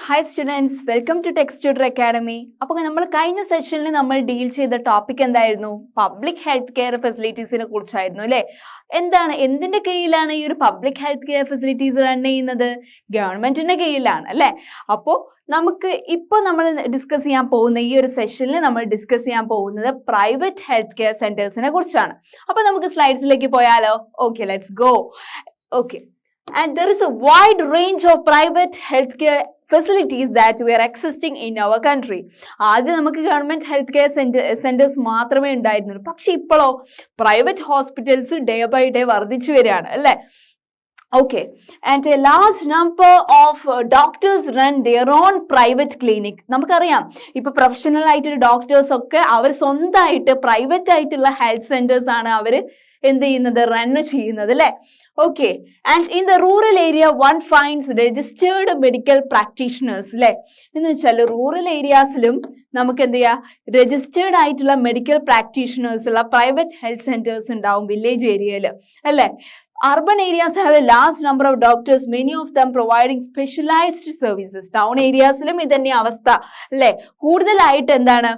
Hi students, welcome to text tutor academy. അപ്പോൾ നമ്മൾ കഴിഞ്ഞ സെഷനിൽ നമ്മൾ ഡീൽ ചെയ്ത ടോപ്പിക് എന്തായിരുന്നു? പബ്ലിക് ഹെൽത്ത് കെയർ ഫെസിലിറ്റീസിനെ കുറിച്ചായിരുന്നു അല്ലേ? എന്തിന്റെ കീഴിലാണ് ഈ ഒരു public health care facilities run ചെയ്യുന്നത്? ഗവൺമെന്റിന്റെ കീഴിലാണ് അല്ലേ? അപ്പോൾ നമ്മൾ ഡിസ്കസ് ചെയ്യാൻ പോകുന്ന ഈ ഒരു സെഷനിൽ നമ്മൾ ഡിസ്കസ് ചെയ്യാൻ പോകുന്നത് പ്രൈവറ്റ് ഹെൽത്ത് കെയർ സെന്റേഴ്സിനെ കുറിച്ചാണ്. അപ്പോൾ നമുക്ക് സ്ലൈഡ്സിലേക്ക് പോയാലോ? Okay, let's go. Okay, and there is a wide range of private healthcare facilities that we are existing in our country. ആദ്യം നമുക്ക് ഗവൺമെന്റ് ഹെൽത്ത് കെയർ സെന്റേഴ്സ് മാത്രമേ ഉണ്ടായിരുന്നുള്ളൂ. പക്ഷെ ഇപ്പോഴോ private hospitals day by day വർദ്ധിച്ചു വരികയാണ് അല്ലേ? Okay, and a large number of doctors run their own private clinic. നമുക്കറിയാം, ഇപ്പൊ പ്രൊഫഷണൽ ആയിട്ടുള്ള ഡോക്ടേഴ്സ് ഒക്കെ അവർ സ്വന്തമായിട്ട് പ്രൈവറ്റ് ആയിട്ടുള്ള ഹെൽത്ത് സെന്റേഴ്സ് ആണ് അവര് എന്ത് ചെയ്യുന്നത്, റൺ ചെയ്യുന്നത് അല്ലേ? Okay, and in the rural area one finds registered medical practitioners അല്ലേ? എന്ന് വെച്ചാൽ റൂറൽ ഏരിയാസിലും നമുക്ക് എന്ത് ചെയ്യാം, രജിസ്റ്റേർഡ് ആയിട്ടുള്ള മെഡിക്കൽ പ്രാക്ടീഷണേഴ്സ് ഉള്ള പ്രൈവറ്റ് ഹെൽത്ത് സെന്റേഴ്സ് ഉണ്ടാവും വില്ലേജ് ഏരിയയിൽ അല്ലേ? Urban areas have a large number of doctors, many of them providing specialized services. Town areaസിലും ഇതന്നെ അവസ്ഥ അല്ലേ? കൂടുതലായിട്ട് എന്താണ്,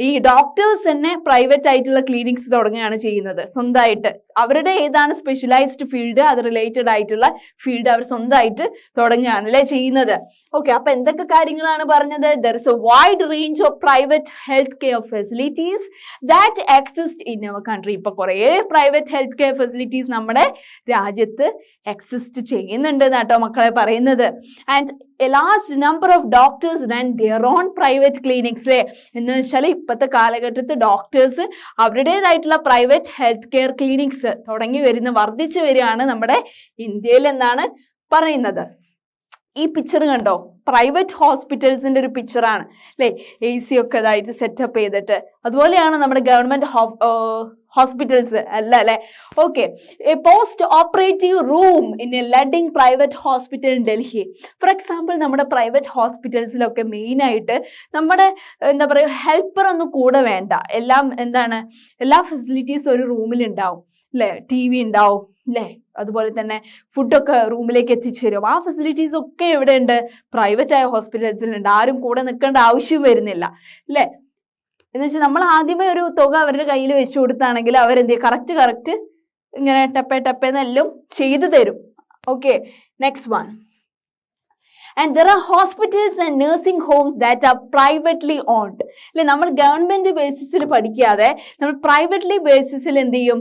ഈ ഡോക്ടേഴ്സ് തന്നെ പ്രൈവറ്റ് ആയിട്ടുള്ള ക്ലിനിക്സ് തുടങ്ങുകയാണ് ചെയ്യുന്നത് സ്വന്തമായിട്ട്. അവരുടെ ഏതാണ് സ്പെഷ്യലൈസ്ഡ് ഫീൽഡ്, അത് റിലേറ്റഡ് ആയിട്ടുള്ള ഫീൽഡ് അവർ സ്വന്തമായിട്ട് തുടങ്ങുകയാണ് അല്ലേ ചെയ്യുന്നത്. ഓക്കെ, അപ്പൊ എന്തൊക്കെ കാര്യങ്ങളാണ് പറഞ്ഞത്? There is a wide range of private health care facilities that exist in our country. ഇപ്പൊ കുറേ പ്രൈവറ്റ് ഹെൽത്ത് കെയർ ഫെസിലിറ്റീസ് നമ്മുടെ രാജ്യത്ത് എക്സിസ്റ്റ് ചെയ്യുന്നുണ്ട് എന്നാട്ടോ മക്കളെ പറയുന്നത്. And a large number of doctors run their own private clinics അല്ലേ? എന്ന് വെച്ചാൽ ഇപ്പോഴത്തെ കാലഘട്ടത്തിൽ ഡോക്ടേഴ്സ് അവരുടേതായിട്ടുള്ള പ്രൈവറ്റ് ഹെൽത്ത് കെയർ ക്ലിനിക്സ് വർദ്ധിച്ചു വരികയാണ് നമ്മുടെ ഇന്ത്യയിൽ എന്നാണ് പറയുന്നത്. ഈ പിക്ചർ കണ്ടോ? പ്രൈവറ്റ് ഹോസ്പിറ്റൽസിന്റെ ഒരു പിക്ചറാണ് അല്ലേ? AC ഒക്കെ ഇതായിട്ട് സെറ്റപ്പ് ചെയ്തിട്ട്. അതുപോലെയാണ് നമ്മുടെ ഗവൺമെന്റ് ഹോസ്പിറ്റൽസ് അല്ലേ? Okay, A post operative room in A leading private hospital in Delhi. For example, നമ്മുടെ പ്രൈവറ്റ് ഹോസ്പിറ്റൽസിലൊക്കെ മെയിനായിട്ട് നമ്മുടെ എന്താ പറയുക, ഹെൽപ്പർ ഒന്നും കൂടെ വേണ്ട. എല്ലാ ഫെസിലിറ്റീസും ഒരു റൂമിൽ ഉണ്ടാവും അല്ലേ? TV ഉണ്ടാവും അല്ലേ? അതുപോലെ തന്നെ ഫുഡൊക്കെ റൂമിലേക്ക് എത്തിച്ചു തരും. ആ ഫെസിലിറ്റീസ് ഒക്കെ എവിടെ ഉണ്ട്? പ്രൈവറ്റ് ആയ ഹോസ്പിറ്റൽസിലുണ്ട്. ആരും കൂടെ നിൽക്കേണ്ട ആവശ്യം വരുന്നില്ല അല്ലേ? എന്ന് വെച്ചാൽ നമ്മൾ ആദ്യമേ ഒരു തുക അവരുടെ കയ്യിൽ വെച്ചു കൊടുത്താണെങ്കിൽ അവരെന്ത് ചെയ്യും, കറക്റ്റ് ഇങ്ങനെ ടപ്പേന്നെല്ലാം ചെയ്തു തരും. Okay, next one. And there are hospitals and nursing homes that are privately owned. അല്ലെ, നമ്മൾ ഗവൺമെന്റ് ബേസിസിൽ പഠിക്കാതെ നമ്മൾ പ്രൈവറ്റ്ലി ബേസിസിൽ എന്ത് ചെയ്യും,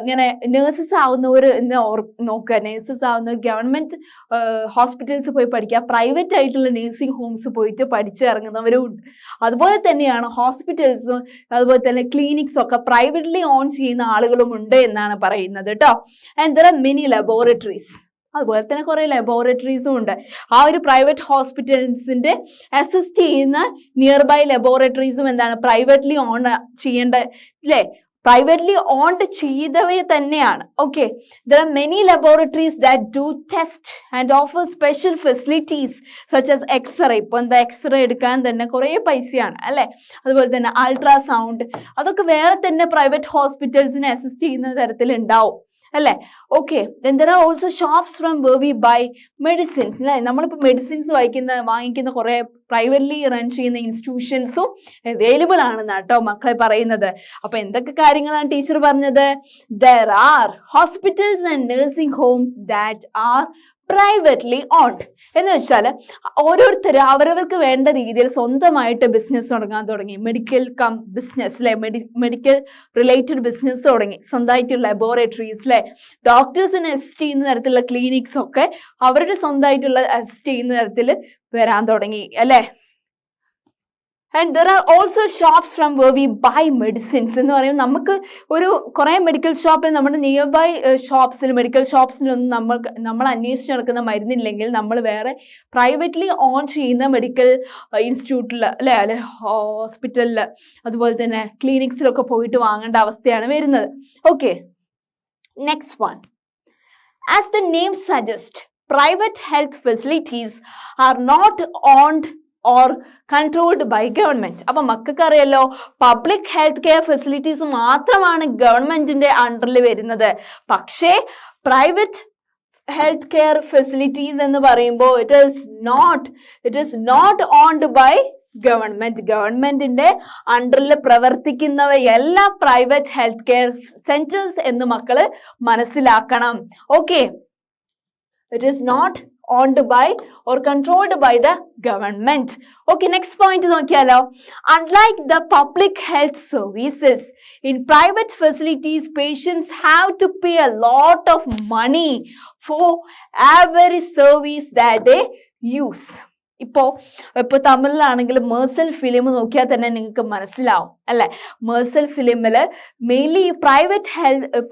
ഇങ്ങനെ നേഴ്സസ് ആവുന്നവർ നോക്കുക. നേഴ്സസ് ആവുന്നവർ ഗവൺമെന്റ് ഹോസ്പിറ്റൽസ് പോയി പഠിക്കുക, പ്രൈവറ്റ് ആയിട്ടുള്ള നേഴ്സിംഗ് ഹോംസ് പോയിട്ട് പഠിച്ചിറങ്ങുന്നവരും ഉണ്ട്. അതുപോലെ തന്നെയാണ് ഹോസ്പിറ്റൽസും അതുപോലെ തന്നെ ക്ലിനിക്സും ഒക്കെ പ്രൈവറ്റ്ലി ഓൺ ചെയ്യുന്ന ആളുകളും ഉണ്ട് എന്നാണ് പറയുന്നത് കേട്ടോ. And there are many laboratories. അതുപോലെ തന്നെ കുറെ ലബോറട്ടറീസും ഉണ്ട്. ആ ഒരു പ്രൈവറ്റ് ഹോസ്പിറ്റൽസിന്റെ അസിസ്റ്റ് ചെയ്യുന്ന നിയർ ബൈ ലബോറട്ടറീസും പ്രൈവറ്റ്ലി ഓൺ ചെയ്യേണ്ട അല്ലേ? പ്രൈവറ്റ്ലി ഓൺഡ് ചെയ്തവയെ തന്നെയാണ്. Okay, there are many laboratories that do test and offer special facilities such as X-ray. ഇപ്പൊ X-ray എടുക്കാൻ തന്നെ കുറേ പൈസയാണ് അല്ലെ? അതുപോലെ തന്നെ അൾട്രാസൗണ്ട്, അതൊക്കെ വേറെ തന്നെ പ്രൈവറ്റ് ഹോസ്പിറ്റൽസിനെ അസിസ്റ്റ് ചെയ്യുന്ന തരത്തിൽ ഉണ്ടാവും അല്ലേ? Okay, there are also shops from where we buy medicines അല്ലേ? നമ്മളിപ്പോൾ മെഡിസിൻസ് വാങ്ങിക്കുന്ന കുറെ പ്രൈവറ്റ്ലി റൺ ചെയ്യുന്ന ഇൻസ്റ്റിറ്റ്യൂഷൻസും അവൈലബിൾ ആണെന്ന് കേട്ടോ മക്കളെ പറയുന്നത്. അപ്പൊ എന്തൊക്കെ കാര്യങ്ങളാണ് ടീച്ചർ പറഞ്ഞത്? There are hospitals and nursing homes that are privately owned. എന്ന് വെച്ചാൽ ഓരോരുത്തർ അവരവർക്ക് വേണ്ട രീതിയിൽ സ്വന്തമായിട്ട് ബിസിനസ് തുടങ്ങി. മെഡിക്കൽ ബിസിനസ് അല്ലെ? മെഡിക്കൽ റിലേറ്റഡ് ബിസിനസ് തുടങ്ങി. സ്വന്തമായിട്ട് ലബോറട്ടറീസ് അല്ലെ? ഡോക്ടേഴ്സിനെ അസിസ്റ്റ് ചെയ്യുന്ന തരത്തിലുള്ള ക്ലിനിക്സ് ഒക്കെ അവരുടെ സ്വന്തമായിട്ടുള്ള അസിസ്റ്റ് ചെയ്യുന്ന തരത്തിൽ വരാൻ തുടങ്ങി അല്ലെ? And there are also shops from where we buy medicines. എന്ന് പറയുമ്പോൾ നമുക്ക് കുറേ മെഡിക്കൽ ഷോപ്പിൽ നമ്മുടെ നിയർ ബൈ മെഡിക്കൽ ഷോപ്സിലൊന്നും നമ്മൾ അന്വേഷിച്ച് നടക്കുന്ന മരുന്നില്ലെങ്കിൽ നമ്മൾ വേറെ പ്രൈവറ്റ്ലി ഓൺ ചെയ്യുന്ന മെഡിക്കൽ ഇൻസ്റ്റിറ്റ്യൂട്ടിൽ അല്ലെ ഹോസ്പിറ്റലിൽ അതുപോലെ തന്നെ ക്ലിനിക്സിലൊക്കെ പോയിട്ട് വാങ്ങേണ്ട അവസ്ഥയാണ് വരുന്നത്. Okay, next one. As the name suggests, private health facilities are not owned or controlled by government. അപ്പൊ മക്കൾക്ക് അറിയല്ലോ, പബ്ലിക് ഹെൽത്ത് കെയർ ഫെസിലിറ്റീസ് മാത്രമാണ് ഗവൺമെന്റിന്റെ അണ്ടറിൽ വരുന്നത്. പക്ഷേ പ്രൈവറ്റ് ഹെൽത്ത് കെയർ ഫെസിലിറ്റീസ് എന്ന് പറയുമ്പോൾ it is not owned by ഗവൺമെന്റിന്റെ അണ്ടറിൽ പ്രവർത്തിക്കുന്നവയെല്ലാം പ്രൈവറ്റ് ഹെൽത്ത് കെയർ സെന്റേഴ്സ് എന്ന് മക്കള് മനസ്സിലാക്കണം. Okay, it is not owned by or controlled by the government. Okay, next point നോക്കിയാലോ. Unlike the public health services, in private facilities, patients have to pay a lot of money for every service that they use. ഇപ്പോ തമിഴിലാണെങ്കിൽ Mersal film നോക്കിയാൽ തന്നെ നിങ്ങൾക്ക് മനസ്സിലാവും അല്ലെ. Mersal ഫിലിമില് mainly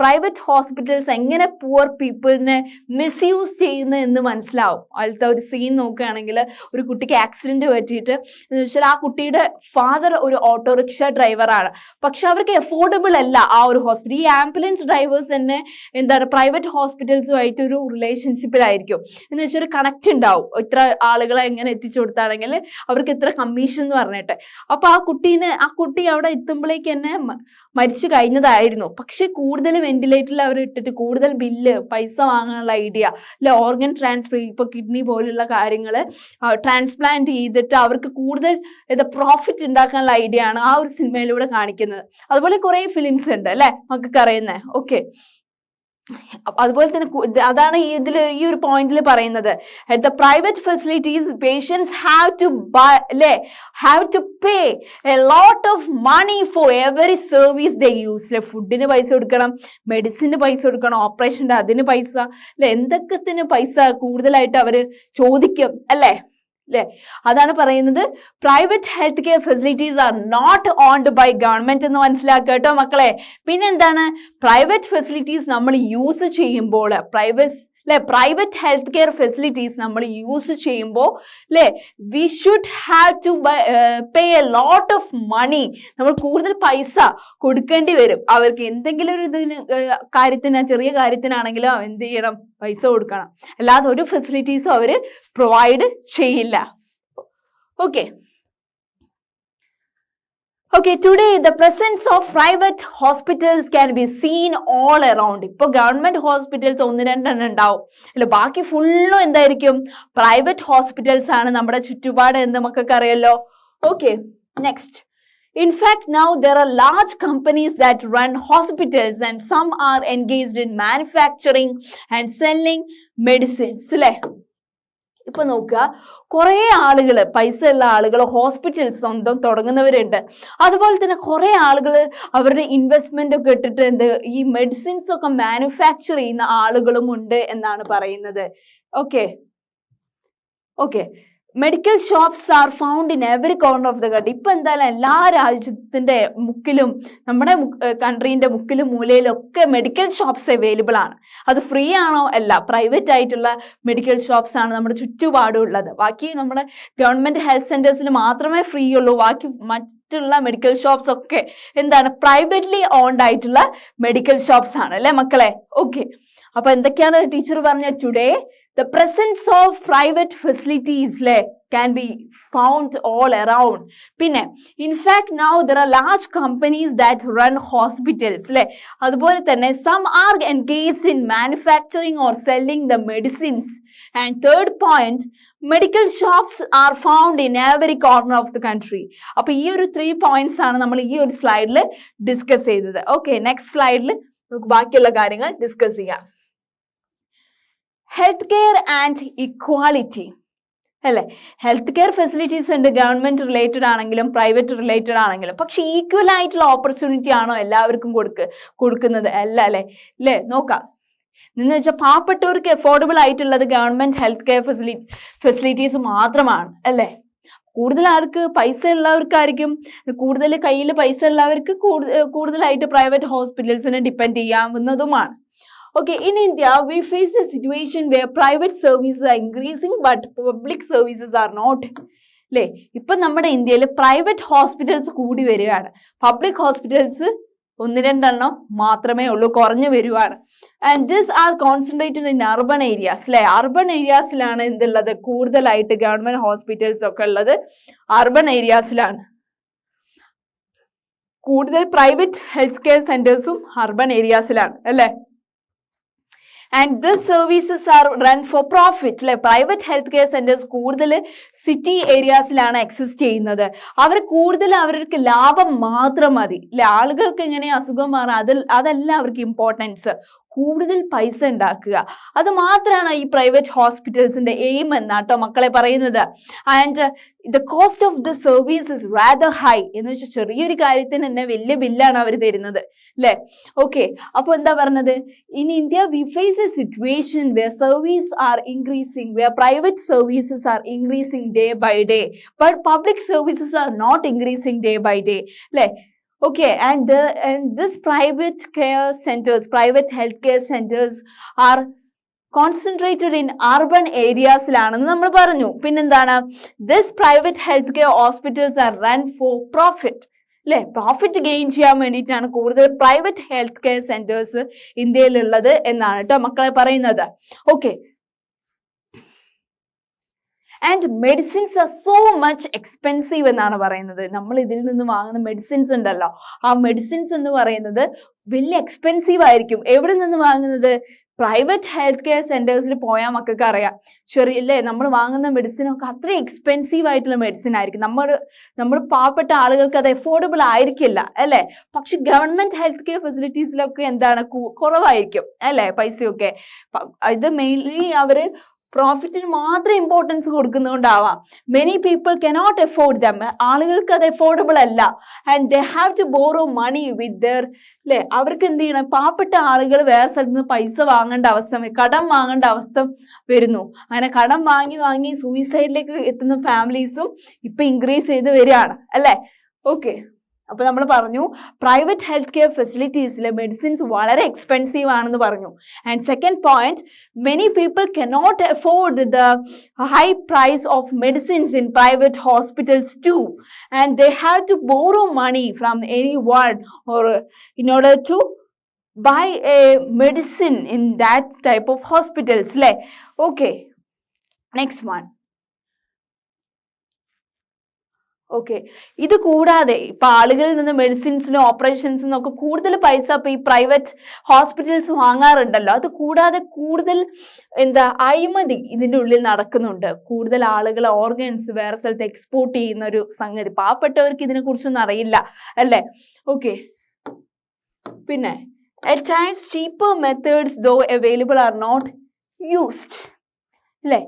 private hospitals എങ്ങനെ poor പീപ്പിളിനെ misuse ചെയ്യുന്നു എന്ന് മനസ്സിലാവും. അതിലത്തെ ഒരു സീൻ നോക്കുകയാണെങ്കിൽ ഒരു കുട്ടിക്ക് ആക്സിഡന്റ് പറ്റിയിട്ട് എന്ന് വെച്ചാൽ ആ കുട്ടിയുടെ ഫാദർ ഒരു ഓട്ടോറിക്ഷ ഡ്രൈവറാണ്. പക്ഷെ അവർക്ക് എഫോർഡബിൾ അല്ല ആ ഒരു ഹോസ്പിറ്റൽ. ഈ ആംബുലൻസ് ഡ്രൈവേഴ്സ് തന്നെ പ്രൈവറ്റ് ഹോസ്പിറ്റൽസുമായിട്ട് ഒരു റിലേഷൻഷിപ്പിലായിരിക്കും. എന്ന് വെച്ചാൽ ഒരു കണക്ട് ഉണ്ടാവും. ഇത്ര ആളുകളെ എങ്ങനെ എത്തിച്ചു കൊടുത്താണെങ്കിൽ അവർക്ക് ഇത്ര കമ്മീഷൻ എന്ന് പറഞ്ഞിട്ട്. അപ്പൊ ആ കുട്ടി അവിടെ എത്തുമ്പോഴേക്ക് തന്നെ മരിച്ചു കഴിഞ്ഞതായിരുന്നു. പക്ഷെ കൂടുതൽ വെന്റിലേറ്ററിൽ അവർ ഇട്ടിട്ട് കൂടുതൽ പൈസ വാങ്ങാനുള്ള ഐഡിയ അല്ലെ, ഓർഗൻ ട്രാൻസ്ഫർ, ഇപ്പൊ കിഡ്നി പോലുള്ള കാര്യങ്ങൾ ട്രാൻസ്പ്ലാന്റ് ചെയ്തിട്ട് അവർക്ക് കൂടുതൽ പ്രോഫിറ്റ് ഉണ്ടാക്കാനുള്ള ഐഡിയ ആണ് ആ ഒരു സിനിമയിലൂടെ കാണിക്കുന്നത്. അതുപോലെ കുറെ ഫിലിംസ് ഉണ്ട് അല്ലെ മക്കൾക്ക് അറിയുന്നത്. ഓക്കെ, അതുപോലെ തന്നെ അതാണ് ഈ ഒരു പോയിന്റിൽ പറയുന്നത്. at the private facilities patients have to pay a lot of money for every service they use. ഫുഡിന് പൈസ കൊടുക്കണം, മെഡിസിന് പൈസ കൊടുക്കണം, ഓപ്പറേഷൻ്റെ അതിന് പൈസ എന്തൊക്കത്തിന് പൈസ കൂടുതലായിട്ട് അവര് ചോദിക്കും അല്ലേ. അതാണ് പറയുന്നത് private health care facilities are not owned by government എന്ന് മനസ്സിലാക്കുക കേട്ടോ മക്കളെ. പിന്നെന്താണ് പ്രൈവറ്റ് ഫെസിലിറ്റീസ് നമ്മൾ യൂസ് ചെയ്യുമ്പോൾ പ്രൈവറ്റ് ഹെൽത്ത് കെയർ ഫെസിലിറ്റീസ് നമ്മൾ യൂസ് ചെയ്യുമ്പോൾ we should have to pay a lot of money. നമ്മൾ കൂടുതൽ പൈസ കൊടുക്കേണ്ടി വരും അവർക്ക്. എന്തെങ്കിലും ഒരു ചെറിയ കാര്യത്തിനാണെങ്കിലും എന്ത് ചെയ്യണം, പൈസ കൊടുക്കണം. അല്ലാതെ ഒരു ഫെസിലിറ്റീസും അവര് പ്രൊവൈഡ് ചെയ്യില്ല. Okay, today the presence of private hospitals can be seen all around. ഇപ്പോൾ ഗവൺമെന്റ് ഹോസ്പിറ്റൽസ് 1-2 ഉണ്ടാവും അല്ല, ബാക്കി ഫുള്ളും എന്തായിരിക്കും പ്രൈവറ്റ് ഹോസ്പിറ്റൽസ് ആണ് നമ്മുടെ ചുറ്റുപാട് എന്ന് നമുക്കൊക്കെ അറിയല്ലോ. Okay, next. In fact, now there are large companies that run hospitals and some are engaged in manufacturing and selling medicines. ഇപ്പൊ നോക്കുക, കുറെ ആളുകൾ, പൈസ ഉള്ള ആളുകൾ ഹോസ്പിറ്റൽസ് സ്വന്തം തുടങ്ങുന്നവരുണ്ട്. അതുപോലെ തന്നെ കുറെ ആളുകൾ അവരുടെ ഇൻവെസ്റ്റ്മെന്റ് ഒക്കെ ഇട്ടിട്ട് ഈ മെഡിസിൻസ് ഒക്കെ മാനുഫാക്ചർ ചെയ്യുന്ന ആളുകളും ഉണ്ട് എന്നാണ് പറയുന്നത്. Okay medical shops are found in every corner of the country. ഇപ്പൊ എന്തായാലും എല്ലാ രാജ്യത്തിന്റെ മുക്കിലും നമ്മുടെ കൺട്രീന്റെ മുക്കിലും മൂലയിലും ഒക്കെ മെഡിക്കൽ ഷോപ്സ് അവൈലബിൾ ആണ്. അത് ഫ്രീ ആണോ? അല്ല, പ്രൈവറ്റ് ആയിട്ടുള്ള മെഡിക്കൽ ഷോപ്സ് ആണ് നമ്മുടെ ചുറ്റുപാടും ഉള്ളത്. ബാക്കി നമ്മുടെ ഗവൺമെന്റ് ഹെൽത്ത് സെന്റേഴ്സിൽ മാത്രമേ ഫ്രീ ഉള്ളൂ. ബാക്കി മറ്റുള്ള മെഡിക്കൽ ഷോപ്സ് ഒക്കെ പ്രൈവറ്റ്ലി ഓൺഡ് ആയിട്ടുള്ള മെഡിക്കൽ ഷോപ്സ് ആണ് അല്ലെ മക്കളെ. ഓക്കെ, അപ്പൊ എന്തൊക്കെയാണ് ടീച്ചർ പറഞ്ഞ? Today the presence of private facilities can be found all around. Pinne, in fact, now there are large companies that run hospitals. അതുപോലെ തന്നെ some are engaged in manufacturing or selling the medicines. And third point, medical shops are found in every corner of the country. അപ്പൊ ഈ ഒരു 3 points ആണ് നമ്മൾ ഈ ഒരു സ്ലൈഡിൽ ഡിസ്കസ് ചെയ്തത്. ഓക്കെ, നെക്സ്റ്റ് സ്ലൈഡിൽ നമുക്ക് ബാക്കിയുള്ള കാര്യങ്ങൾ ഡിസ്കസ് ചെയ്യാം. ഹെൽത്ത് കെയർ ആൻഡ് ഇക്വാലിറ്റി അല്ലെ. ഹെൽത്ത് കെയർ ഫെസിലിറ്റീസ് ഉണ്ട്, ഗവൺമെന്റ് റിലേറ്റഡ് ആണെങ്കിലും പ്രൈവറ്റ് റിലേറ്റഡ് ആണെങ്കിലും. പക്ഷെ ഈക്വൽ ആയിട്ടുള്ള ഓപ്പർച്യൂണിറ്റി ആണോ എല്ലാവർക്കും കൊടുക്കുന്നത്? അല്ല അല്ലേ. നോക്കാം, എന്ന് വെച്ചാൽ പാവപ്പെട്ടവർക്ക് എഫോർഡബിൾ ആയിട്ടുള്ളത് ഗവൺമെന്റ് ഹെൽത്ത് കെയർ ഫെസിലിറ്റീസ് മാത്രമാണ് അല്ലേ. കൂടുതൽ ആർക്ക് പൈസ ഉള്ളവർക്കായിരിക്കും കൂടുതൽ, കയ്യിൽ പൈസ ഉള്ളവർക്ക് കൂടുതലായിട്ട് പ്രൈവറ്റ് ഹോസ്പിറ്റൽസിനെ ഡിപ്പെൻഡ് ചെയ്യാവുന്നതുമാണ്. Okay, in India, we face a situation where private services are increasing but public services are not. ഇപ്പൊ നമ്മുടെ ഇന്ത്യയിൽ പ്രൈവറ്റ് ഹോസ്പിറ്റൽസ് കൂടി വരികയാണ്, പബ്ലിക് ഹോസ്പിറ്റൽസ് 1-2 മാത്രമേ ഉള്ളൂ, കുറഞ്ഞു വരുവാണ്. And this are concentrated in urban areas. Urban ഏരിയാസിലാണ് എന്തുള്ളത്, കൂടുതലായിട്ട് ഗവൺമെന്റ് ഹോസ്പിറ്റൽസ് ഒക്കെ ഉള്ളത് അർബൻ ഏരിയാസിലാണ്. കൂടുതൽ പ്രൈവറ്റ് ഹെൽത്ത് കെയർ സെന്റേഴ്സും അർബൻ ഏരിയാസിലാണ് അല്ലേ. And this services are run for profit അല്ലെ. പ്രൈവറ്റ് ഹെൽത്ത് കെയർ സെന്റേഴ്സ് കൂടുതൽ സിറ്റി ഏരിയാസിലാണ് എക്സിസ്റ്റ് ചെയ്യുന്നത്. അവർ കൂടുതൽ അവർക്ക് ലാഭം മാത്രം മതി അല്ലെ. ആളുകൾക്ക് എങ്ങനെ അസുഖം മാറാം അതല്ല അവർക്ക് ഇമ്പോർട്ടൻസ്. കൂടുതൽ പൈസ ഉണ്ടാക്കുക, അത് മാത്രമാണ് ഈ പ്രൈവറ്റ് ഹോസ്പിറ്റൽസിന്റെ എയിം എന്നാട്ടോ മക്കളെ പറയുന്നത്. And the cost of the service is rather high എന്ന് വെച്ചാൽ ചെറിയൊരു കാര്യത്തിന് തന്നെ വലിയ ബില്ലാണ് അവർ തരുന്നത് അല്ലെ. ഓക്കെ, അപ്പൊ എന്താ പറഞ്ഞത്, in India we face a situation where service are increasing, where private services are increasing day by day, but public services are not increasing day by day അല്ലെ. Okay, and this private healthcare centers are concentrated in urban areas ലാണെന്ന് നമ്മൾ പറഞ്ഞു. പിന്നെന്താണ്, this private healthcare hospitals are run for profit അല്ലെ. Profit gain ചെയ്യാൻ വേണ്ടിയിട്ടാണ് കൂടുതൽ private health care centres ഇന്ത്യയിലുള്ളത് എന്നാണ് കേട്ടോ മക്കളെ പറയുന്നത്. Okay, and medicines R so much expensive എന്നാണ് പറയുന്നത്. നമ്മൾ ഇതിൽ നിന്ന് വാങ്ങുന്ന മെഡിസിൻസ് ഉണ്ടല്ലോ, ആ മെഡിസിൻസ് എന്ന് പറയുന്നത് വലിയ എക്സ്പെൻസീവ് ആയിരിക്കും. എവിടെ നിന്ന് വാങ്ങുന്നത്, പ്രൈവറ്റ് ഹെൽത്ത് കെയർ സെന്റേഴ്സിൽ പോയാൽ മക്കൾക്ക് അറിയാം. ചെറിയല്ലേ, നമ്മൾ വാങ്ങുന്ന മെഡിസിനൊക്കെ അത്രയും എക്സ്പെൻസീവ് ആയിട്ടുള്ള മെഡിസിൻ ആയിരിക്കും. നമ്മൾ പാവപ്പെട്ട ആളുകൾക്ക് അത് എഫോർഡബിൾ ആയിരിക്കില്ല അല്ലെ. പക്ഷെ ഗവൺമെന്റ് ഹെൽത്ത് കെയർ ഫെസിലിറ്റീസിലൊക്കെ എന്താണ് കുറവായിരിക്കും അല്ലെ പൈസയൊക്കെ. ഇത് മെയിൻലി അവര് പ്രോഫിറ്റിന് മാത്രം ഇമ്പോർട്ടൻസ് കൊടുക്കുന്നതുകൊണ്ടാവാം. Many people cannot afford them, ആളുകൾക്ക് അത് എഫോർഡബിൾ അല്ല. And they have to borrow money with there അല്ലെ. അവർക്ക് എന്ത് ചെയ്യണം, പാവപ്പെട്ട ആളുകൾ വേറെ സ്ഥലത്ത് നിന്ന് പൈസ വാങ്ങേണ്ട അവസ്ഥ, കടം വാങ്ങേണ്ട അവസ്ഥ വരുന്നു. അങ്ങനെ കടം വാങ്ങി സൂയിസൈഡിലേക്ക് എത്തുന്ന ഫാമിലീസും ഇപ്പൊ ഇൻക്രീസ് ചെയ്ത് വരികയാണ് അല്ലെ. ഓക്കെ, അപ്പൊ നമ്മൾ പറഞ്ഞു പ്രൈവറ്റ് ഹെൽത്ത് കെയർ ഫെസിലിറ്റീസിലെ മെഡിസിൻസ് വളരെ എക്സ്പെൻസീവ് ആണെന്ന് പറഞ്ഞു. And second point, many people cannot afford the high price of medicines in private hospitals too, and they have to borrow money from any one or in order to buy a medicine in that type of hospitals അല്ലെ. Okay, next one. Okay, ഇത് കൂടാതെ ഇപ്പൊ ആളുകളിൽ നിന്ന് മെഡിസിൻസിനും ഓപ്പറേഷൻസിനും ഒക്കെ കൂടുതൽ പൈസ ഇപ്പൊ ഈ പ്രൈവറ്റ് ഹോസ്പിറ്റൽസ് വാങ്ങാറുണ്ടല്ലോ. അത് കൂടാതെ കൂടുതൽ അഴിമതി ഇതിന്റെ ഉള്ളിൽ നടക്കുന്നുണ്ട്. കൂടുതൽ ആളുകൾ ഓർഗൻസ് വേറെ സ്ഥലത്ത് എക്സ്പോർട്ട് ചെയ്യുന്ന ഒരു സംഗതി. പാവപ്പെട്ടവർക്ക് ഇതിനെ കുറിച്ചൊന്നും അറിയില്ല അല്ലെ. ഓക്കെ, പിന്നെ at times cheaper methods though available are not used അല്ലെ.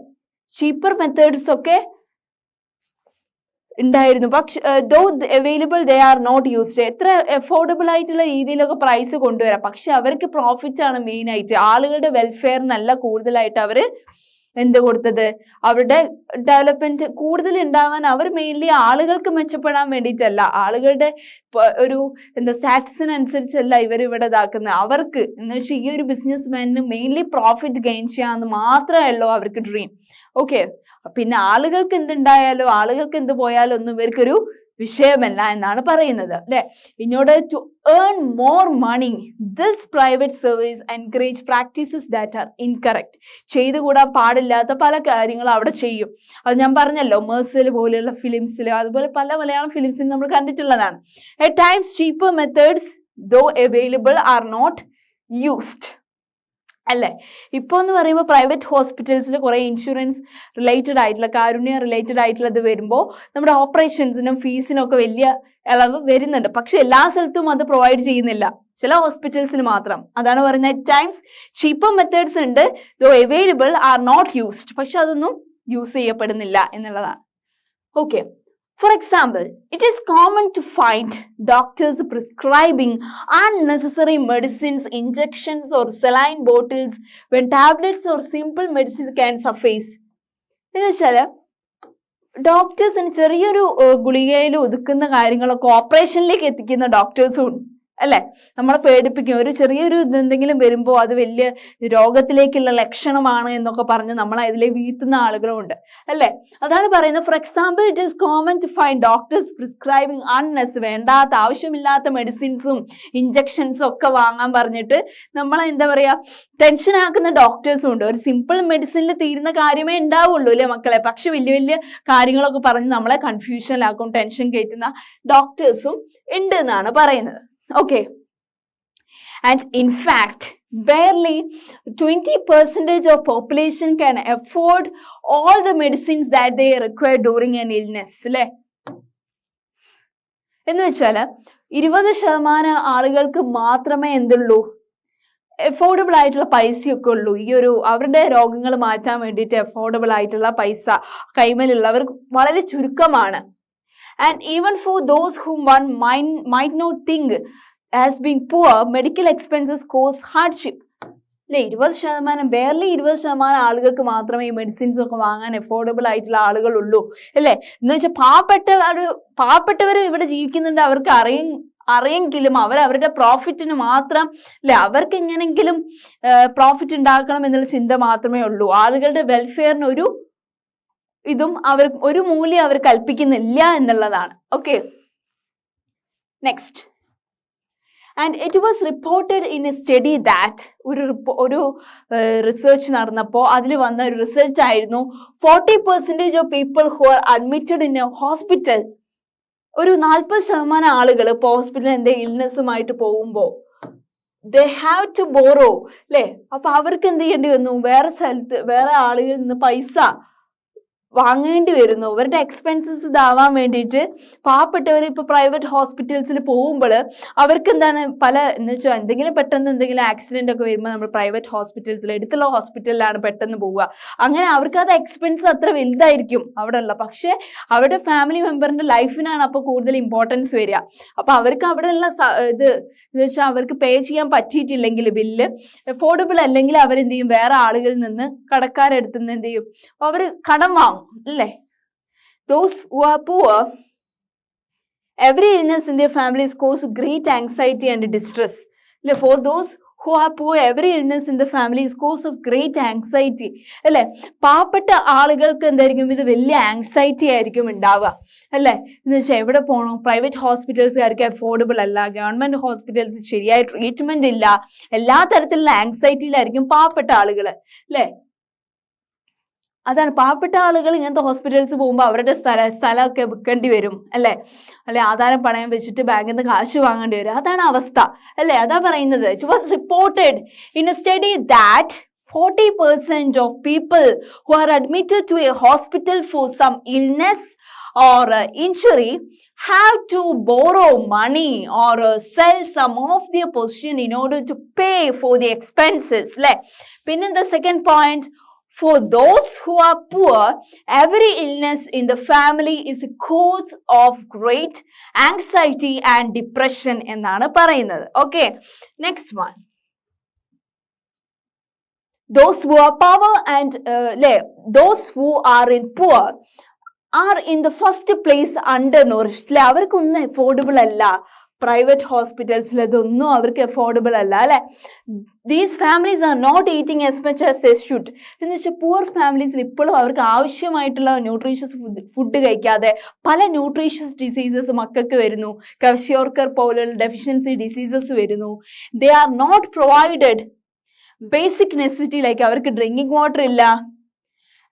cheaper methods ഒക്കെ ഉണ്ടായിരുന്നു, പക്ഷെ though available they are not used. എത്ര എഫോർഡബിൾ ആയിട്ടുള്ള രീതിയിലൊക്കെ പ്രൈസ് കൊണ്ടുവരാം, പക്ഷെ അവർക്ക് പ്രോഫിറ്റ് ആണ് മെയിൻ ആയിട്ട്. ആളുകളുടെ വെൽഫെയറിനല്ല കൂടുതലായിട്ട് അവര് എന്ത് കൊടുത്തത്, അവരുടെ ഡെവലപ്മെന്റ് കൂടുതൽ ഉണ്ടാവാൻ അവർ മെയിൻലി ആളുകൾക്ക് മെച്ചപ്പെടാൻ വേണ്ടിയിട്ടല്ല, ആളുകളുടെ ഒരു സ്റ്റാറ്റസിനനുസരിച്ചല്ല ഇവർ ഇവിടെ ഇതാക്കുന്നത്. അവർക്ക് എന്ന് വെച്ചാൽ ഈ ഒരു ബിസിനസ് മാനിന് മെയിൻലി പ്രോഫിറ്റ് ഗെയിൻ ചെയ്യാന്ന് മാത്രമേ ഉള്ളൂ അവർക്ക് ഡ്രീം. ഓക്കെ, പിന്നെ ആളുകൾക്ക് എന്തുണ്ടായാലോ ആളുകൾക്ക് എന്ത് പോയാലോ ഒന്നും ഇവർക്കൊരു വിഷയമല്ല എന്നാണ് പറയുന്നത് അല്ലെ. In order to earn more money this private service encourage practices that are incorrect. ചെയ്തുകൂടാൻ പാടില്ലാത്ത പല കാര്യങ്ങളും അവിടെ ചെയ്യും. അത് ഞാൻ പറഞ്ഞല്ലോ, മേഴ്സൽ പോലെയുള്ള ഫിലിംസിൽ, അതുപോലെ പല മലയാളം ഫിലിംസിൽ നമ്മൾ കണ്ടിട്ടുള്ളതാണ്. At times cheaper methods though available are not used അല്ലേ. ഇപ്പോൾ എന്ന് പറയുമ്പോൾ പ്രൈവറ്റ് ഹോസ്പിറ്റൽസിൽ കുറേ ഇൻഷുറൻസ് റിലേറ്റഡ് ആയിട്ടുള്ള, കാരുണ്യ റിലേറ്റഡ് ആയിട്ടുള്ളത് വരുമ്പോൾ നമ്മുടെ ഓപ്പറേഷൻസിനും ഫീസിനും ഒക്കെ വലിയ ഇളവ് വരുന്നുണ്ട്. പക്ഷെ എല്ലാ സ്ഥലത്തും അത് പ്രൊവൈഡ് ചെയ്യുന്നില്ല, ചില ഹോസ്പിറ്റൽസിന് മാത്രം. അതാണ് പറയുന്നത് അറ്റ് ടൈംസ് ചീപ്പർ മെത്തേഡ്സ് ഉണ്ട്, ദോ അവൈലബിൾ ആർ നോട്ട് യൂസ്ഡ്, പക്ഷെ അതൊന്നും യൂസ് ചെയ്യപ്പെടുന്നില്ല എന്നുള്ളതാണ്. Okay, for example, it is common to find doctors prescribing unnecessary medicines, injections or saline bottles when tablets or simple medicine can suffice. എന്ന് വെച്ചാൽ ഡോക്ടേഴ്സിന് ചെറിയൊരു ഗുളികയിൽ ഒതുക്കുന്ന കാര്യങ്ങളൊക്കെ ഓപ്പറേഷനിലേക്ക് എത്തിക്കുന്ന ഡോക്ടേഴ്സും ഉണ്ട് അല്ലെ. നമ്മളെ പേടിപ്പിക്കും, ഒരു ചെറിയൊരു എന്തെങ്കിലും വരുമ്പോൾ അത് വലിയ രോഗത്തിലേക്കുള്ള ലക്ഷണമാണ് എന്നൊക്കെ പറഞ്ഞ് നമ്മളെ അതിലെ വീഴ്ത്തുന്ന ആളുകളും ഉണ്ട് അല്ലെ. അതാണ് പറയുന്നത്. For example, it is common to find doctors prescribing വേണ്ടാത്ത ആവശ്യമില്ലാത്ത മെഡിസിൻസും ഇഞ്ചക്ഷൻസും ഒക്കെ വാങ്ങാൻ പറഞ്ഞിട്ട് നമ്മളെ എന്താ പറയാ ടെൻഷൻ ആക്കുന്ന ഡോക്ടേഴ്സും ഉണ്ട്. ഒരു സിമ്പിൾ മെഡിസിനിൽ തീരുന്ന കാര്യമേ ഉണ്ടാവുള്ളൂ അല്ലെ മക്കളെ, പക്ഷെ വലിയ വലിയ കാര്യങ്ങളൊക്കെ പറഞ്ഞ് നമ്മളെ കൺഫ്യൂഷനിലാക്കും, ടെൻഷൻ കയറ്റുന്ന ഡോക്ടേഴ്സും ഉണ്ട് എന്നാണ് പറയുന്നത്. Okay, and in fact barely 20% of population can afford all the medicines that they require during an illness അല്ലേ? എന്ന് വെച്ചാൽ 20% ആളുകൾക്ക് മാത്രമേ എന്തുള്ളൂ, അഫോർഡബിൾ ആയിട്ടുള്ള പൈസയൊക്കെ ഉള്ളൂ. ഈ ഒരു അവരുടെ രോഗങ്ങൾ മാറ്റാൻ വേണ്ടിയിട്ട് അഫോർഡബിൾ ആയിട്ടുള്ള പൈസ കൈമലുള്ളവർ വളരെ ചുരുക്കമാണ്. And even for those whom one might not think as being poor, medical expenses cause hardship. അല്ലെ, 20%, barely 20% ആളുകൾക്ക് മാത്രമേ ഈ മെഡിസിൻസ് ഒക്കെ വാങ്ങാൻ അഫോർഡബിൾ ആയിട്ടുള്ള ആളുകളുള്ളൂ അല്ലേ? എന്ന് വെച്ചാൽ പാവപ്പെട്ടവർ ഇവിടെ ജീവിക്കുന്നുണ്ട്, അവർക്ക് അറിയെങ്കിലും അവരുടെ പ്രോഫിറ്റിന് മാത്രം അല്ലെ, അവർക്ക് എങ്ങനെങ്കിലും പ്രോഫിറ്റ് ഉണ്ടാക്കണം എന്നുള്ള ചിന്ത മാത്രമേ ഉള്ളൂ. ആളുകളുടെ വെൽഫെയറിന് ഒരു മൂല്യം അവർ കൽപ്പിക്കുന്നില്ല എന്നുള്ളതാണ്. Okay, next. And it was reported in A study that, ഒരു റിസർച്ച് നടന്നപ്പോൾ അതിൽ വന്ന ഒരു റിസർച്ച് ആയിരുന്നു 40% of people who are admitted in A hospital, ഒരു 40% ആളുകൾ ഇപ്പോൾ ഹോസ്പിറ്റലിൽ എന്തെങ്കിലും ഇൽനെസ്സുമായിട്ട് പോകുമ്പോൾ ദേ ഹാവ് ടു ബോറോ അല്ലേ, അപ്പൊ അവർക്ക് എന്ത് ചെയ്യേണ്ടി വന്നു, വേറെ ആളുകളിൽ നിന്ന് പൈസ വാങ്ങേണ്ടി വരുന്നു. അവരുടെ എക്സ്പെൻസസ് ഇതാവാൻ വേണ്ടിയിട്ട് പാവപ്പെട്ടവർ ഇപ്പോൾ പ്രൈവറ്റ് ഹോസ്പിറ്റൽസിൽ പോകുമ്പോൾ അവർക്ക് എന്താണ് എന്ന് വെച്ചാൽ എന്തെങ്കിലും ആക്സിഡന്റ് ഒക്കെ വരുമ്പോൾ നമ്മൾ പ്രൈവറ്റ് ഹോസ്പിറ്റൽസിൽ അടുത്തുള്ള ഹോസ്പിറ്റലിലാണ് പെട്ടെന്ന് പോവുക. അങ്ങനെ അവർക്ക് അത് എക്സ്പെൻസ് അത്ര വലുതായിരിക്കും അവിടെ ഉള്ള, പക്ഷെ അവരുടെ ഫാമിലി മെമ്പറിന്റെ ലൈഫിനാണ് അപ്പോൾ കൂടുതൽ ഇമ്പോർട്ടൻസ് വരിക. അപ്പൊ അവർക്ക് അവിടെയുള്ള എന്ന് വെച്ചാൽ അവർക്ക് പേ ചെയ്യാൻ പറ്റിയിട്ടില്ലെങ്കിൽ, ബില്ല് അഫോർഡബിൾ അല്ലെങ്കിൽ അവരെന്ത് ചെയ്യും, വേറെ ആളുകളിൽ നിന്ന് കടക്കാരെടുത്ത് നിന്ന് എന്ത് ചെയ്യും, അവർ കടം വാങ്ങും അല്ലേ? Those who are poor, every illness in their families cause great anxiety and distress. For those who are poor, every illness in the family is cause of great anxiety അല്ലേ? പാവപ്പെട്ട ആളുകൾക്ക് എന്തായിരിക്കും, ഇത് വലിയ ആങ്സൈറ്റി ആയിരിക്കും ഉണ്ടാവുക അല്ലേ? എന്ന് വെച്ചാൽ എവിടെ പോകണം, പ്രൈവറ്റ് ഹോസ്പിറ്റൽസുകാർക്ക് അഫോർഡബിൾ അല്ല, ഗവൺമെന്റ് ഹോസ്പിറ്റൽസ് ശരിയായ ട്രീറ്റ്മെന്റ് ഇല്ല, എല്ലാ തരത്തിലുള്ള ആങ്സൈറ്റിയിലായിരിക്കും പാവപ്പെട്ട ആളുകൾ അല്ലേ? അതാണ് പാവപ്പെട്ട ആളുകൾ ഇങ്ങനത്തെ ഹോസ്പിറ്റൽസ് പോകുമ്പോൾ അവരുടെ സ്ഥലമൊക്കെ വിൽക്കേണ്ടി വരും അല്ലെ ആധാരം പണയം വെച്ചിട്ട് ബാങ്കിൽ നിന്ന് കാശ് വാങ്ങേണ്ടി വരും. അതാണ് അവസ്ഥ അല്ലെ? അതാ പറയുന്നത്. It was reported in A study that 40% of people who are admitted to a hospital for some illness or injury have to borrow money or sell some of their possession in order to pay for the expenses. Then the second point, for those who are poor, every illness in the family is a cause of great anxiety and depression എന്നാണ് പറയുന്നത്. Okay, next one. Those who are poor and those who are in poor are in the first place undernourished. അവർക്കൊന്നും affordable അല്ല, പ്രൈവറ്റ് ഹോസ്പിറ്റൽസിൽ ഇതൊന്നും അവർക്ക് affordable അല്ല അല്ലെ? These families are not eating as much as they should. എന്ന് വെച്ചാൽ പുവർ ഫാമിലീസിൽ ഇപ്പോഴും അവർക്ക് ആവശ്യമായിട്ടുള്ള ന്യൂട്രീഷ്യസ് ഫുഡ് കഴിക്കാതെ പല ന്യൂട്രീഷ്യസ് ഡിസീസസ് മക്കൾക്ക് വരുന്നു. ക്വഷിയോർക്കർ പോലുള്ള ഡെഫിഷ്യൻസി ഡിസീസസ് വരുന്നു. They are not provided basic necessity, like അവർക്ക് ഡ്രിങ്കിങ് വാട്ടർ ഇല്ല,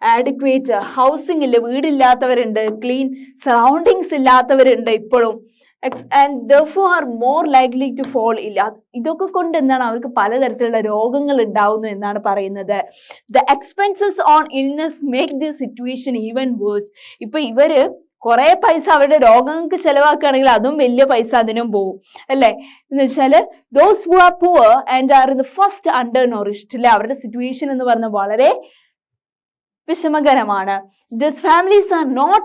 ആഡിക്വേറ്റ് ഹൗസിംഗ് ഇല്ല, വീടില്ലാത്തവരുണ്ട്, ക്ലീൻ സറൗണ്ടിങ്സ് ഇല്ലാത്തവരുണ്ട് ഇപ്പോഴും, and therefore are more likely to fall ill. ഇതൊക്കെ കൊണ്ട് എന്താണ് അവർക്ക് പലതരത്തിലുള്ള രോഗങ്ങൾ ഉണ്ടാവുന്നു എന്നാണ് പറയുന്നത്. The expenses on illness make the situation even worse. ഇപ്പൊ ഇവര് കുറെ പൈസ അവരുടെ രോഗങ്ങൾക്ക് ചെലവാക്കുകയാണെങ്കിൽ അതും വലിയ പൈസ അതിനും പോവും അല്ലെ? എന്ന് വെച്ചാല് those who are poor and are in the first undernourished അല്ലെ, അവരുടെ സിറ്റുവേഷൻ എന്ന് പറഞ്ഞാൽ വളരെ വിഷമകരമാണ്. These families are not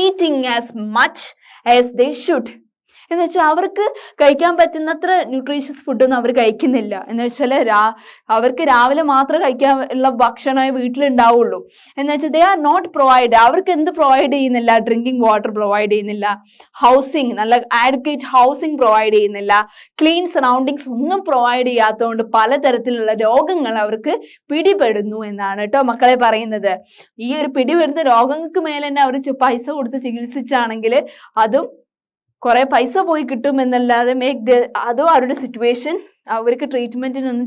eating as much as they should. എന്ന് വെച്ചാൽ അവർക്ക് കഴിക്കാൻ പറ്റുന്നത്ര ന്യൂട്രീഷ്യസ് ഫുഡൊന്നും അവർ കഴിക്കുന്നില്ല. എന്ന് വെച്ചാൽ അവർക്ക് രാവിലെ മാത്രം കഴിക്കാനുള്ള ഭക്ഷണമേ വീട്ടിലുണ്ടാവുള്ളൂ. എന്ന് വെച്ചാൽ ദേ ആർ നോട്ട് പ്രൊവൈഡ്, അവർക്ക് എന്ത് പ്രൊവൈഡ് ചെയ്യുന്നില്ല, ഡ്രിങ്കിങ് വാട്ടർ പ്രൊവൈഡ് ചെയ്യുന്നില്ല, ഹൗസിങ് നല്ല ആഡ്വക്കേറ്റ് ഹൗസിങ് പ്രൊവൈഡ് ചെയ്യുന്നില്ല, ക്ലീൻ സറൗണ്ടിങ്സ് ഒന്നും പ്രൊവൈഡ് ചെയ്യാത്തതുകൊണ്ട് പലതരത്തിലുള്ള രോഗങ്ങൾ അവർക്ക് പിടിപെടുന്നു എന്നാണ് കേട്ടോ മക്കളെ പറയുന്നത്. ഈ ഒരു പിടിപെടുന്ന രോഗങ്ങൾക്ക് മേലെ തന്നെ അവർ പൈസ കൊടുത്ത് ചികിത്സിച്ചാണെങ്കിൽ അതും കുറെ പൈസ പോയി കിട്ടും എന്നല്ലാതെ അതും അവരുടെ സിറ്റുവേഷൻ, അവർക്ക് ട്രീറ്റ്മെന്റിനൊന്നും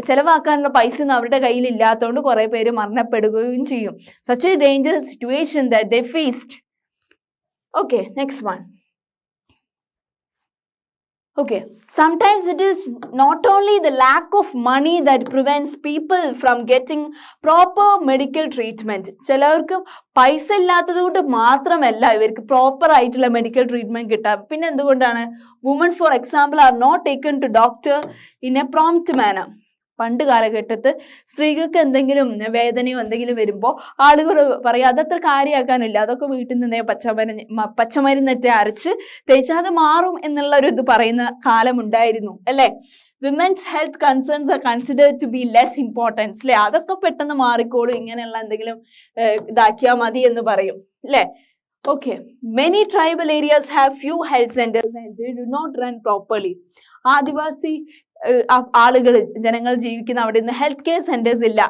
ചെലവാക്കാനുള്ള പൈസ ഒന്നും അവരുടെ കയ്യിൽ ഇല്ലാത്തതുകൊണ്ട് കുറെ പേര് മരണപ്പെടുകയും ചെയ്യും. Such a dangerous situation that they faced. Okay, next one. Okay, sometimes it is not only the lack of money that prevents people from getting proper medical treatment. ചിലവർക്ക് പൈസ ഇല്ലാത്തത് കൊണ്ട് മാത്രമല്ല ഇവർക്ക് പ്രോപ്പർ ആയിട്ടുള്ള മെഡിക്കൽ ട്രീറ്റ്മെന്റ് കിട്ടാം. പിന്നെ എന്തുകൊണ്ടാണ്? Woman for example are not taken to doctor in a prompt manner. പണ്ട് കാലഘട്ടത്ത് സ്ത്രീകൾക്ക് എന്തെങ്കിലും വേദനയോ എന്തെങ്കിലും വരുമ്പോൾ ആളുകൾ പറയും അതത്ര കാര്യമാക്കാനില്ല, അതൊക്കെ വീട്ടിൽ നിന്നേ പച്ചമരുന്നൊക്കെ അരച്ച് തേച്ചാൽ അത് മാറും എന്നുള്ള ഒരു ഇത് പറയുന്ന കാലമുണ്ടായിരുന്നു അല്ലേ. Women's health concerns are considered to be less importance അല്ലെ. അതൊക്കെ പെട്ടെന്ന് മാറിക്കോളും, ഇങ്ങനെയുള്ള എന്തെങ്കിലും ഇതാക്കിയാൽ മതി എന്ന് പറയും അല്ലേ. Okay, many tribal areas have few health centers and they do not run properly. ആദിവാസി ആളുകൾ ജനങ്ങൾ ജീവിക്കുന്ന അവിടെ നിന്ന് ഹെൽത്ത് കെയർ സെന്റേഴ്സ് ഇല്ല.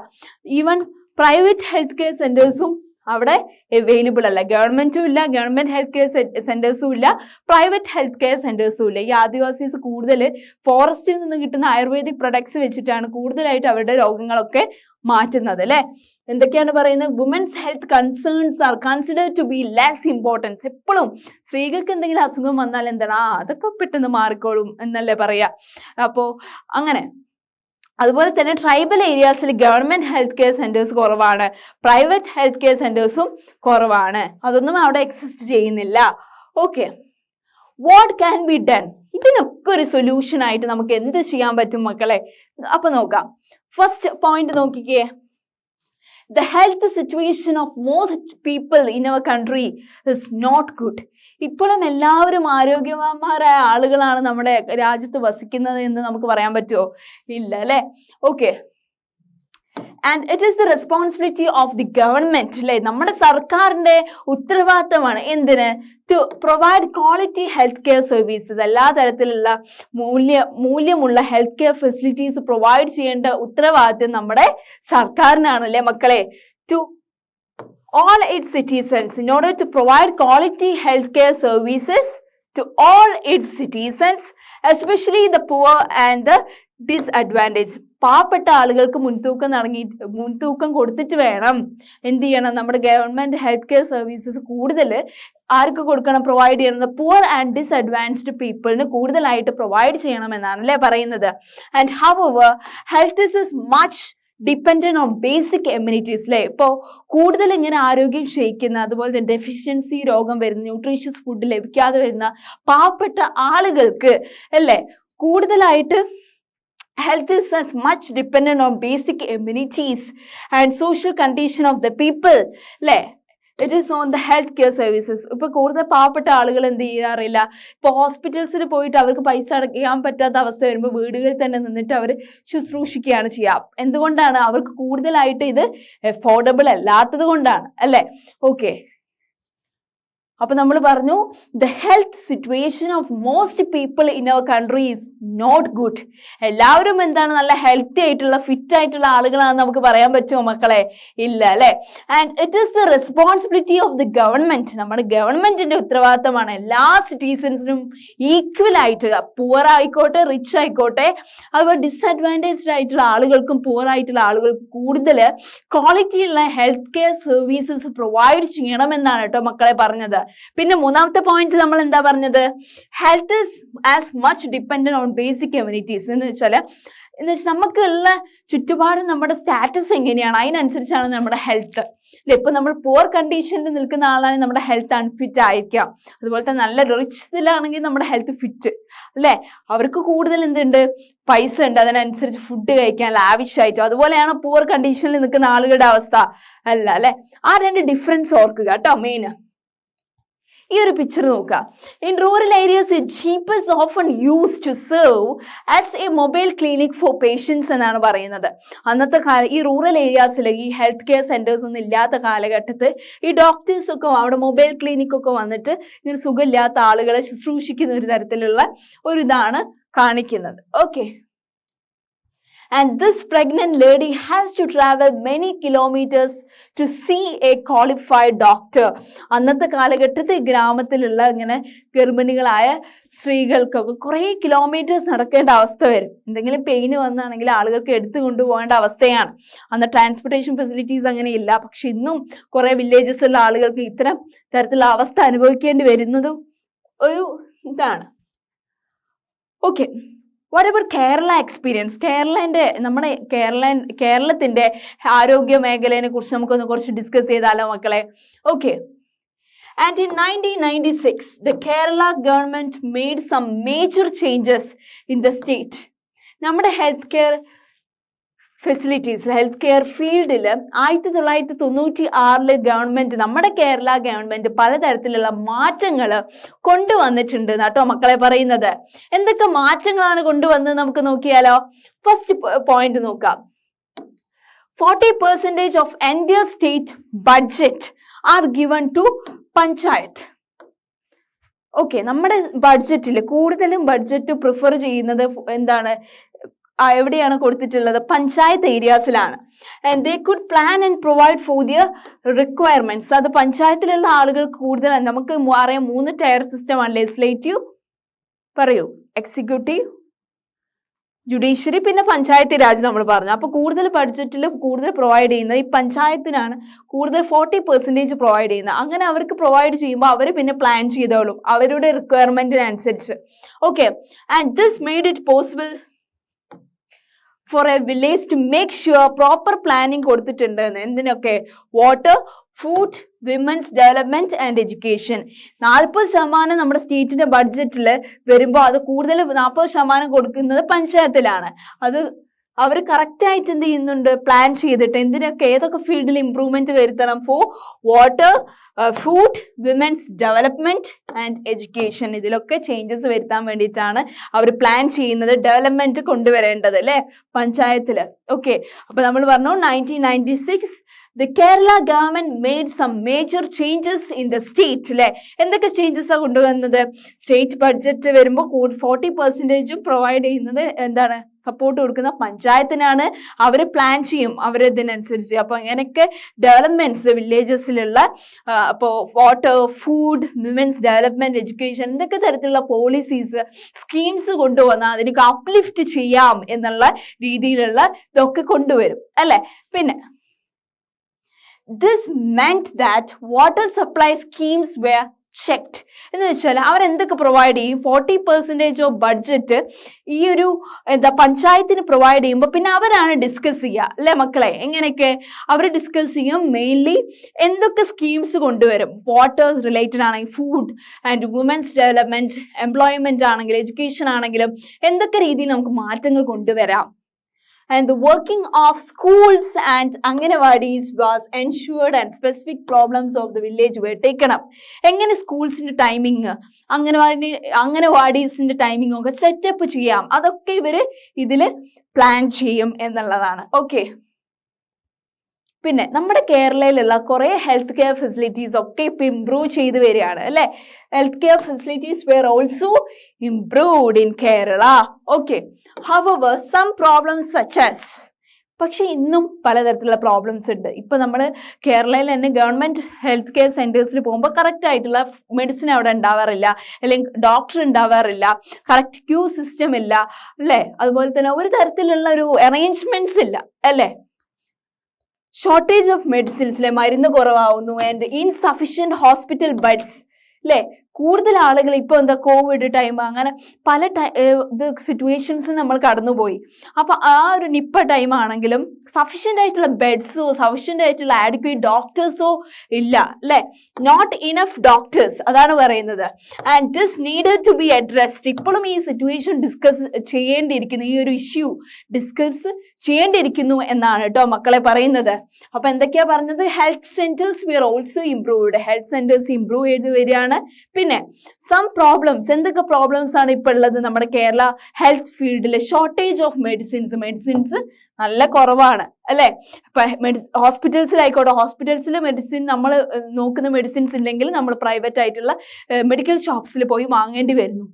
ഈവൻ പ്രൈവറ്റ് ഹെൽത്ത് കെയർ സെന്റേഴ്സും അവിടെ അവൈലബിൾ അല്ല. ഗവൺമെന്റും ഇല്ല, ഗവൺമെന്റ് ഹെൽത്ത് കെയർ സെന്റേഴ്സും ഇല്ല, പ്രൈവറ്റ് ഹെൽത്ത് കെയർ സെന്റേഴ്സും ഇല്ല. ഈ ആദിവാസീസ് കൂടുതൽ ഫോറസ്റ്റിൽ നിന്ന് കിട്ടുന്ന ആയുർവേദിക് പ്രൊഡക്ട്സ് വെച്ചിട്ടാണ് കൂടുതലായിട്ട് അവരുടെ രോഗങ്ങളൊക്കെ മാറ്റുന്നത് അല്ലെ. എന്തൊക്കെയാണ് പറയുന്നത്? Women's health concerns are considered to be less importance. എപ്പോഴും സ്ത്രീകൾക്ക് എന്തെങ്കിലും അസുഖം വന്നാൽ എന്താണ് അതൊക്കെ പെട്ടെന്ന് മാറിക്കോളും എന്നല്ലേ പറയാ. അപ്പോ അങ്ങനെ അതുപോലെ തന്നെ ട്രൈബൽ ഏരിയാസിൽ ഗവൺമെന്റ് ഹെൽത്ത് കെയർ സെന്റേഴ്സ് കുറവാണ്, പ്രൈവറ്റ് ഹെൽത്ത് കെയർ സെന്റേഴ്സും കുറവാണ്, അതൊന്നും അവിടെ എക്സിസ്റ്റ് ചെയ്യുന്നില്ല. Okay, what can be done? ഇതിനൊക്കെ ഒരു സൊല്യൂഷൻ ആയിട്ട് നമുക്ക് എന്ത് ചെയ്യാൻ പറ്റും മക്കളെ? അപ്പൊ നോക്കാം. ഫസ്റ്റ് പോയിന്റ് നോക്കിക്കേ. The health situation of most people in our country is not good. ഇപ്പോഴും എല്ലാവരും ആരോഗ്യവാന്മാരായ ആളുകളാണ് നമ്മുടെ രാജ്യത്ത് വസിക്കുന്നത് എന്ന് നമുക്ക് പറയാൻ പറ്റുമോ? ഇല്ല അല്ലെ. Okay, and it is the responsibility of the government അല്ലെ. നമ്മുടെ സർക്കാരിന്റെ ഉത്തരവാദിത്തമാണ് എന്തിന്? To provide quality health care services. എല്ലാ തരത്തിലുള്ള മൂല്യമുള്ള ഹെൽത്ത് കെയർ ഫെസിലിറ്റീസ് പ്രൊവൈഡ് ചെയ്യേണ്ട ഉത്തരവാദിത്തം നമ്മുടെ സർക്കാരിനാണല്ലേ മക്കളെ. To all its citizens, in order to provide quality healthcare services to all its citizens, especially the poor and the disadvantaged. പാവപ്പെട്ട ആളുകൾക്ക് മുൻതൂക്കം കൊടുത്തിട്ട് വേണം എന്ത് ചെയ്യണം? നമ്മുടെ ഗവൺമെന്റ് ഹെൽത്ത് കെയർ സർവീസസ് കൂടുതൽ ആർക്ക് കൊടുക്കണം? പ്രൊവൈഡ് ചെയ്യണം. പൂർ ആൻഡ് ഡിസ്അഡ്വാൻസ്ഡ് പീപ്പിളിന് കൂടുതലായിട്ട് പ്രൊവൈഡ് ചെയ്യണം എന്നാണ് അല്ലേ പറയുന്നത്. And however health is much dependent on basic immunities അല്ലേ. ഇപ്പോൾ കൂടുതൽ ഇങ്ങനെ ആരോഗ്യം ക്ഷയിക്കുന്ന, അതുപോലെ തന്നെ ഡെഫിഷ്യൻസി രോഗം വരുന്ന, ന്യൂട്രീഷ്യസ് ഫുഡ് ലഭിക്കാതെ വരുന്ന പാവപ്പെട്ട ആളുകൾക്ക് അല്ലേ കൂടുതലായിട്ട് health is as much dependent on basic amenities and social condition of the people അല്ലേ. It is on the health care services. ഇപ്പൊ കൂടുതൽ പാവപ്പെട്ട ആളുകൾ എന്ത് ചെയ്യാറില്ല, ഇപ്പൊ ഹോസ്പിറ്റൽസിൽ പോയിട്ട് അവർക്ക് പൈസ അടയ്ക്കാൻ പറ്റാത്ത അവസ്ഥ വരുമ്പോൾ വീടുകളിൽ തന്നെ നിന്നിട്ട് അവർ ശുശ്രൂഷിക്കുകയാണ് ചെയ്യുക. എന്തുകൊണ്ടാണ്? അവർക്ക് കൂടുതലായിട്ട് ഇത് അഫോർഡബിൾ അല്ലാത്തത് കൊണ്ടാണ് അല്ലേ. ഓക്കെ, അപ്പൊ നമ്മൾ പറഞ്ഞു the health situation of most people in our country is not good. എല്ലാവരും എന്താണ് നല്ല ഹെൽത്തി ആയിട്ടുള്ള ഫിറ്റ് ആയിട്ടുള്ള ആളുകളാണെന്ന് നമുക്ക് പറയാൻ പറ്റുമോ മക്കളെ? ഇല്ല അല്ലെ. And it is the responsibility of the government. നമ്മുടെ ഗവൺമെന്റിന്റെ ഉത്തരവാദിത്തമാണ് എല്ലാ സിറ്റിസൺസിനും ഈക്വൽ ആയിട്ട്, പുവർ ആയിക്കോട്ടെ റിച്ച് ആയിക്കോട്ടെ, അതുപോലെ ഡിസ്അഡ്വാൻറ്റേജ്ഡ് ആയിട്ടുള്ള ആളുകൾക്കും പുവർ ആയിട്ടുള്ള ആളുകൾക്കും കൂടുതൽ ക്വാളിറ്റിയുള്ള ഹെൽത്ത് കെയർ സർവീസസ് പ്രൊവൈഡ് ചെയ്യണമെന്നാണ് കേട്ടോ മക്കളെ പറഞ്ഞത്. പിന്നെ മൂന്നാമത്തെ പോയിന്റ് നമ്മൾ എന്താ പറഞ്ഞത്? Health is as much dependent on basic communities എന്ന് വെച്ചാൽ നമുക്കുള്ള ചുറ്റുപാടും നമ്മുടെ സ്റ്റാറ്റസ് എങ്ങനെയാണ് അതിനനുസരിച്ചാണ് നമ്മുടെ ഹെൽത്ത് അല്ലെ. ഇപ്പൊ നമ്മൾ പുവർ കണ്ടീഷനിൽ നിൽക്കുന്ന ആളാണെങ്കിൽ നമ്മുടെ ഹെൽത്ത് അൺഫിറ്റ് ആയിരിക്കാം. അതുപോലെ തന്നെ നല്ല റിച്ചിലാണെങ്കിൽ നമ്മുടെ ഹെൽത്ത് ഫിറ്റ് അല്ലെ. അവർക്ക് കൂടുതൽ എന്തുണ്ട്? പൈസ ഉണ്ട്, അതിനനുസരിച്ച് ഫുഡ് കഴിക്കാൻ ലാവിഷായിട്ടോ. അതുപോലെയാണ് പുവർ കണ്ടീഷനിൽ നിൽക്കുന്ന ആളുകളുടെ അവസ്ഥ അല്ല അല്ലെ. ആ രണ്ട് ഡിഫറൻസ് ഓർക്കുക കേട്ടോ മെയിൻ. ഈ ഒരു പിക്ചർ നോക്കുക. In rural areas jeep is often use to serve as a mobile clinic for patients എന്നാണ് പറയുന്നത്. അന്നത്തെ ഈ റൂറൽ ഏരിയാസിൽ ഈ ഹെൽത്ത് കെയർ സെന്റേഴ്സ് ഒന്നും ഇല്ലാത്ത കാലഘട്ടത്തിൽ ഈ ഡോക്ടേഴ്സ് ഒക്കെ അവിടെ മൊബൈൽ ക്ലിനിക് ഒക്കെ വന്നിട്ട് ഇങ്ങനെ സുഖമില്ലാത്ത ആളുകളെ ശുശ്രൂഷിക്കുന്ന ഒരു തരത്തിലുള്ള ഒരു ഇതാണ് കാണിക്കുന്നത്. Okay, and this pregnant lady has to travel many kilometers to see a qualified doctor. അന്നത്തെ കാലഘട്ടത്തിൽ ഗ്രാമത്തിലുള്ള ഇങ്ങനെ ഗർഭിണികളായ സ്ത്രീകൾക്കൊക്കെ കുറേ കിലോമീറ്റേഴ്സ് നടക്കേണ്ട അവസ്ഥ വരും. എന്തെങ്കിലും പെയിന് വന്നാണെങ്കിൽ ആളുകൾക്ക് എടുത്തു കൊണ്ടുപോകേണ്ട അവസ്ഥയാണ്. അന്ന് ട്രാൻസ്പോർട്ടേഷൻ ഫെസിലിറ്റീസ് അങ്ങനെ ഇല്ല. പക്ഷെ ഇന്നും കുറെ വില്ലേജസിലുള്ള ആളുകൾക്ക് ഇത്തരം തരത്തിലുള്ള അവസ്ഥ അനുഭവിക്കേണ്ടി വരുന്നതും ഒരു ഇതാണ്. Okay, what about Kerala experience? നമ്മുടെ കേരളത്തിന്റെ ആരോഗ്യ മേഖലയെ കുറിച്ച് നമുക്കൊന്ന് കുറച്ച് ഡിസ്കസ് ചെയ്താലോ മക്കളെ? Okay. And in 1996, the Kerala government made some major changes in the state. നമ്മുടെ health care facilities, health care ഫീൽഡിൽ 1996 നമ്മുടെ കേരള ഗവൺമെന്റ് പലതരത്തിലുള്ള മാറ്റങ്ങൾ കൊണ്ടുവന്നിട്ടുണ്ട് കേട്ടോ മക്കളെ പറയുന്നത്. എന്തൊക്കെ മാറ്റങ്ങളാണ് കൊണ്ടുവന്നത് നമുക്ക് നോക്കിയാലോ? ഫസ്റ്റ് പോയിന്റ് നോക്കാം. 40% of entire state budget are given to panchayat. Okay, നമ്മുടെ ബഡ്ജറ്റിൽ കൂടുതലും ബഡ്ജറ്റ് പ്രിഫർ ചെയ്യുന്നത് എന്താണ്, എവിടെയാണ് കൊടുത്തിട്ടുള്ളത്? പഞ്ചായത്ത് ഏരിയാസിലാണ്. And they could plan and provide for their requirements. അത് പഞ്ചായത്തിലുള്ള ആളുകൾ കൂടുതൽ, നമുക്ക് അറിയാം 3 ടയർ സിസ്റ്റം ആണ്. ലെജിസ്ലേറ്റീവ്, പറയൂ, എക്സിക്യൂട്ടീവ്, ജുഡീഷ്യറി, പിന്നെ പഞ്ചായത്ത് രാജ് നമ്മൾ പറഞ്ഞു. അപ്പൊ കൂടുതൽ ബഡ്ജറ്റിൽ കൂടുതൽ പ്രൊവൈഡ് ചെയ്യുന്നത് ഈ പഞ്ചായത്തിനാണ് കൂടുതൽ 40% പ്രൊവൈഡ് ചെയ്യുന്നത്. അങ്ങനെ അവർക്ക് പ്രൊവൈഡ് ചെയ്യുമ്പോൾ അവർ പിന്നെ പ്ലാൻ ചെയ്തോളും അവരുടെ റിക്വയർമെന്റിനനുസരിച്ച്. Okay, and this made it possible for a village to make sure proper planning കൊടുത്തിട്ടുണ്ട്. എന്തിനൊക്കെ? Water, food, women's development and education. 40% നമ്മുടെ സ്റ്റേറ്റിന്റെ ബഡ്ജറ്റിൽ വരുമ്പോൾ അത് കൂടുതൽ 40% കൊടുക്കുന്നത് പഞ്ചായത്തിലാണ്. അത് അവർ കറക്റ്റ് ആയിട്ട് എന്ത് ചെയ്യുന്നുണ്ട്? പ്ലാൻ ചെയ്തിട്ട് എന്തിനൊക്കെ ഏതൊക്കെ ഫീൽഡിൽ ഇംപ്രൂവ്മെന്റ് വരുത്തണം? Four water, food, women's development and education. ഇതിലൊക്കെ ചേഞ്ചസ് വരുത്താൻ വേണ്ടിയിട്ടാണ് അവർ പ്ലാൻ ചെയ്യുന്നത്, ഡെവലപ്മെന്റ് കൊണ്ടുവരേണ്ടത് അല്ലെ പഞ്ചായത്തില്. ഓക്കെ, അപ്പൊ നമ്മൾ പറഞ്ഞു 1996 the Kerala government made some major changes in the state. അല്ലെ, എന്തൊക്കെ ചേഞ്ചസ് ആ കൊണ്ടുവന്നത്? സ്റ്റേറ്റ് ബഡ്ജറ്റ് വരുമ്പോൾ 40% പ്രൊവൈഡ് ചെയ്യുന്നത് എന്താണ്? സപ്പോർട്ട് കൊടുക്കുന്ന പഞ്ചായത്തിനാണ്. അവർ പ്ലാൻ ചെയ്യും അവരിതിനനുസരിച്ച്. അപ്പൊ അങ്ങനെയൊക്കെ ഡെവലപ്മെന്റ്സ് വില്ലേജസിലുള്ള ഇപ്പോൾ water, food, women's development, education, എന്തൊക്കെ തരത്തിലുള്ള പോളിസീസ്, സ്കീംസ് കൊണ്ടുവന്നാൽ അതിനൊക്കെ അപ്ലിഫ്റ്റ് ചെയ്യാം എന്നുള്ള രീതിയിലുള്ള ഇതൊക്കെ കൊണ്ടുവരും അല്ലെ. പിന്നെ this meant that water supply schemes were checked. എന്ന് വെച്ചാൽ അവരെന്തൊക്കെ പ്രൊവൈഡ് ചെയ്യും? 40% ഓഫ് ബഡ്ജറ്റ് ഈ ഒരു പഞ്ചായത്തിന് പ്രൊവൈഡ് ചെയ്യുമ്പോൾ പിന്നെ അവരാണ് ഡിസ്കസ് ചെയ്യുക അല്ലെ മക്കളെ. എങ്ങനെയൊക്കെ അവർ ഡിസ്കസ് ചെയ്യും? മെയിൻലി എന്തൊക്കെ സ്കീംസ് കൊണ്ടുവരും? വാട്ടർ റിലേറ്റഡ് ആണെങ്കിൽ, food and women's development, employment ആണെങ്കിലും, എഡ്യൂക്കേഷൻ ആണെങ്കിലും എന്തൊക്കെ രീതിയിൽ നമുക്ക് മാറ്റങ്ങൾ കൊണ്ടുവരാം. And the working of schools and Anganwadis was ensured and specific problems of the village were taken up. എങ്ങനെ സ്കൂൾസിന്റെ ടൈമിങ്, അംഗനവാടീസിന്റെ ടൈമിംഗ് ഒക്കെ സെറ്റപ്പ് ചെയ്യാം, അതൊക്കെ ഇവര് ഇതില് പ്ലാൻ ചെയ്യും എന്നുള്ളതാണ്. ഓക്കെ, പിന്നെ നമ്മുടെ കേരളയിലുള്ള കുറെ ഹെൽത്ത് കെയർ ഫെസിലിറ്റീസ് ഒക്കെ ഇപ്പൊ ഇംപ്രൂവ് ചെയ്ത് വരികയാണ് അല്ലെ. Health care facilities were also improved in Kerala. Okay, however some problems such as, പക്ഷെ ഇന്നും പലതരത്തിലുള്ള പ്രോബ്ലംസ് ഉണ്ട്. ഇപ്പൊ നമ്മൾ കേരളയിൽ തന്നെ ഗവൺമെന്റ് ഹെൽത്ത് കെയർ സെന്റേഴ്സിൽ പോകുമ്പോൾ കറക്റ്റ് ആയിട്ടുള്ള മെഡിസിൻ അവിടെ ഉണ്ടാവാറില്ല, അല്ലെങ്കിൽ ഡോക്ടർ ഉണ്ടാവാറില്ല, കറക്റ്റ് ക്യൂ സിസ്റ്റം ഇല്ല അല്ലെ. അതുപോലെ തന്നെ ഒരു തരത്തിലുള്ള ഒരു അറേഞ്ച്മെന്റ്സ് ഇല്ല അല്ലെ. ഷോർട്ടേജ് ഓഫ് മെഡിസിൻസിലെ മരുന്ന് കുറവാകുന്നു. ആൻഡ് ഇൻസഫിഷ്യന്റ് ഹോസ്പിറ്റൽ ബെഡ്സ് അല്ലെ. കൂടുതൽ ആളുകൾ ഇപ്പൊ കോവിഡ് ടൈം അങ്ങനെ പല സിറ്റുവേഷൻസ് നമ്മൾ കടന്നുപോയി. അപ്പൊ ആ ഒരു നിപ്പ ടൈം ആണെങ്കിലും സഫിഷ്യന്റ് ആയിട്ടുള്ള ബെഡ്സോ സഫിഷ്യന്റ് ആയിട്ടുള്ള ആഡിക്വേറ്റ് ഡോക്ടേഴ്സോ ഇല്ല അല്ലെ. നോട്ട് ഇനഫ് ഡോക്ടേഴ്സ്, അതാണ് പറയുന്നത്. And this needed to be addressed. ഇപ്പോഴും ഈ സിറ്റുവേഷൻ ഡിസ്കസ് ചെയ്യേണ്ടിയിരിക്കുന്നു, ഈ ഒരു ഇഷ്യൂ ഡിസ്കസ് ചെയ്യേണ്ടിയിരിക്കുന്നു എന്നാണ് കേട്ടോ മക്കളെ പറയുന്നത്. അപ്പൊ എന്തൊക്കെയാ പറഞ്ഞത്? Health centres we are also improved. Health centres improve ചെയ്ത് വരികയാണ്. പിന്നെ സം പ്രോബ്ലംസ്, എന്തൊക്കെ പ്രോബ്ലംസ് ആണ് ഇപ്പൊ ഉള്ളത് നമ്മുടെ കേരള ഹെൽത്ത് ഫീൽഡിൽ? ഷോർട്ടേജ് ഓഫ് മെഡിസിൻസ് നല്ല കുറവാണ് അല്ലെ. ഇപ്പൊ ഹോസ്പിറ്റൽസിലായിക്കോട്ടെ, ഹോസ്പിറ്റൽസിൽ മെഡിസിൻ നമ്മൾ നോക്കുന്ന മെഡിസിൻസ് ഇല്ലെങ്കിൽ നമ്മൾ പ്രൈവറ്റ് ആയിട്ടുള്ള മെഡിക്കൽ ഷോപ്സിൽ പോയി വാങ്ങേണ്ടി വരുന്നു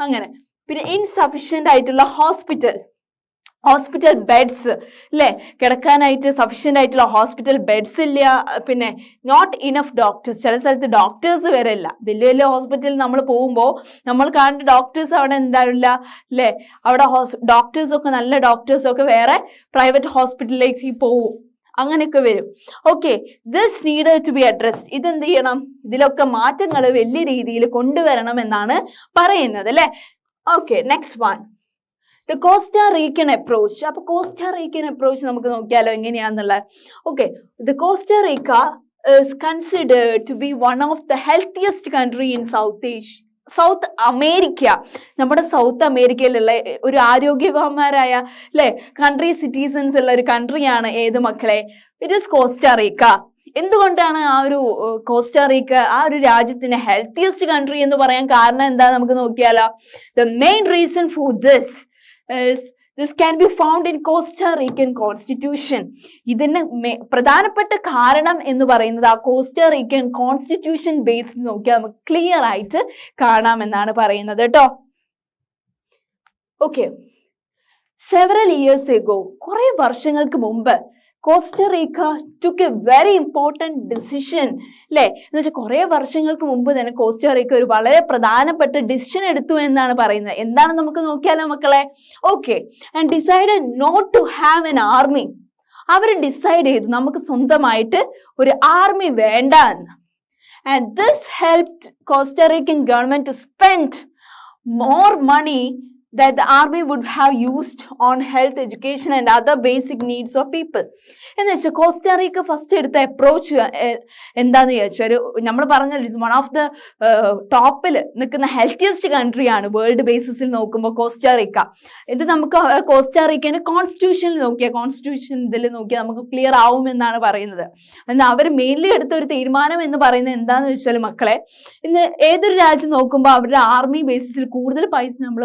അങ്ങനെ. പിന്നെ ഇൻസഫിഷ്യന്റ് ആയിട്ടുള്ള ഹോസ്പിറ്റൽ ബെഡ്സ് അല്ലെ, കിടക്കാനായിട്ട് സഫിഷ്യന്റ് ആയിട്ടുള്ള ഹോസ്പിറ്റൽ ബെഡ്സ് ഇല്ല. പിന്നെ നോട്ട് ഇനഫ് ഡോക്ടേഴ്സ്, ചില സ്ഥലത്ത് ഡോക്ടേഴ്സ് വരെ ഇല്ല. വലിയ വലിയ ഹോസ്പിറ്റലിൽ നമ്മൾ പോകുമ്പോൾ നമ്മൾ കാണുന്ന ഡോക്ടേഴ്സ് അവിടെ എന്താവില്ല അല്ലെ. അവിടെ ഡോക്ടേഴ്സൊക്കെ നല്ല ഡോക്ടേഴ്സൊക്കെ വേറെ പ്രൈവറ്റ് ഹോസ്പിറ്റലിലേക്ക് പോവും, അങ്ങനെയൊക്കെ വരും. Okay, this needed to be addressed. ഇതെന്ത് ചെയ്യണം? ഇതിലൊക്കെ മാറ്റങ്ങൾ വലിയ രീതിയിൽ കൊണ്ടുവരണം എന്നാണ് പറയുന്നത് അല്ലെ. Okay, next one, the Costa Rican approach. അപ്പൊ കോസ്റ്റാറീക്കൻ അപ്രോച്ച് നമുക്ക് നോക്കിയാലോ എങ്ങനെയാന്നുള്ളത്. Okay, the Costa Rica is considered to be one of the healthiest country in south America. നമ്മുടെ സൗത്ത് അമേരിക്കയിലുള്ള ഒരു ആരോഗ്യവാന്മാരായ അല്ലെ കൺട്രി സിറ്റിസൺസ് ഉള്ള ഒരു കൺട്രിയാണ് ഏത് മക്കളെ? It is Costa Rica. എന്തുകൊണ്ടാണ് ആ ഒരു കോസ്റ്റാറീക്ക ആ ഒരു രാജ്യത്തിന് ഹെൽത്തിയസ്റ്റ് കൺട്രി എന്ന് പറയാൻ കാരണം എന്താ നമുക്ക് നോക്കിയാലോ? The main reason for this can be found in Costa Rican constitution. ഇതിന് പ്രധാനപ്പെട്ട കാരണം എന്ന് പറയുന്നത് ആ കോസ്റ്റ റീക്കൻ കോൺസ്റ്റിറ്റ്യൂഷൻ ബേസ്ഡ് നോക്കിയാൽ നമുക്ക് ക്ലിയർ ആയിട്ട് കാണാമെന്നാണ് പറയുന്നത് കേട്ടോ. ഓക്കെ, സെവറൽ ഇയേഴ്സ് എഗോ, കുറെ വർഷങ്ങൾക്ക് മുമ്പ് കോസ്റ്ററീക്ക took a very important decision, അല്ലെ? എന്ന് വെച്ചാൽ കുറെ വർഷങ്ങൾക്ക് മുമ്പ് തന്നെ കോസ്റ്ററീക്ക ഒരു വളരെ പ്രധാനപ്പെട്ട ഡിസിഷൻ എടുത്തു എന്നാണ് പറയുന്നത്. എന്താണ് നമുക്ക് നോക്കിയാലോ മക്കളെ? Okay, and decided not to have an army. അവർ ഡിസൈഡ് ചെയ്തു നമുക്ക് സ്വന്തമായിട്ട് ഒരു ആർമി വേണ്ട എന്ന്. And this helped Costa Rican government to spend more money that the army would have used on health, education and other basic needs of people. എന്ന് വെച്ചാൽ കോസ്റ്റാറീക്ക first എടുത്ത അപ്രോച്ച് എന്താന്ന് ചോദിച്ചാൽ, നമ്മൾ പറഞ്ഞ വൺ ഓഫ് ദ ടോപ്പിൽ നിൽക്കുന്ന ഹെൽത്തിയസ്റ്റ് കൺട്രിയാണ് വേൾഡ് ബേസിസിൽ നോക്കുമ്പോൾ കോസ്റ്റാറീക്ക. ഇത് നമുക്ക് കോസ്റ്റാറീക്കന്റെ കോൺസ്റ്റിറ്റ്യൂഷനിൽ നോക്കിയാൽ, കോൺസ്റ്റിറ്റ്യൂഷൻ ഇതിൽ നോക്കിയാൽ നമുക്ക് ക്ലിയർ ആവും എന്നാണ് പറയുന്നത്. എന്നാൽ അവർ മെയിൻലി എടുത്ത ഒരു തീരുമാനം എന്ന് പറയുന്നത് എന്താന്ന് വെച്ചാൽ മക്കളെ, ഇന്ന് ഏതൊരു രാജ്യം നോക്കുമ്പോൾ അവരുടെ ആർമി ബേസിസിൽ കൂടുതൽ പൈസ നമ്മൾ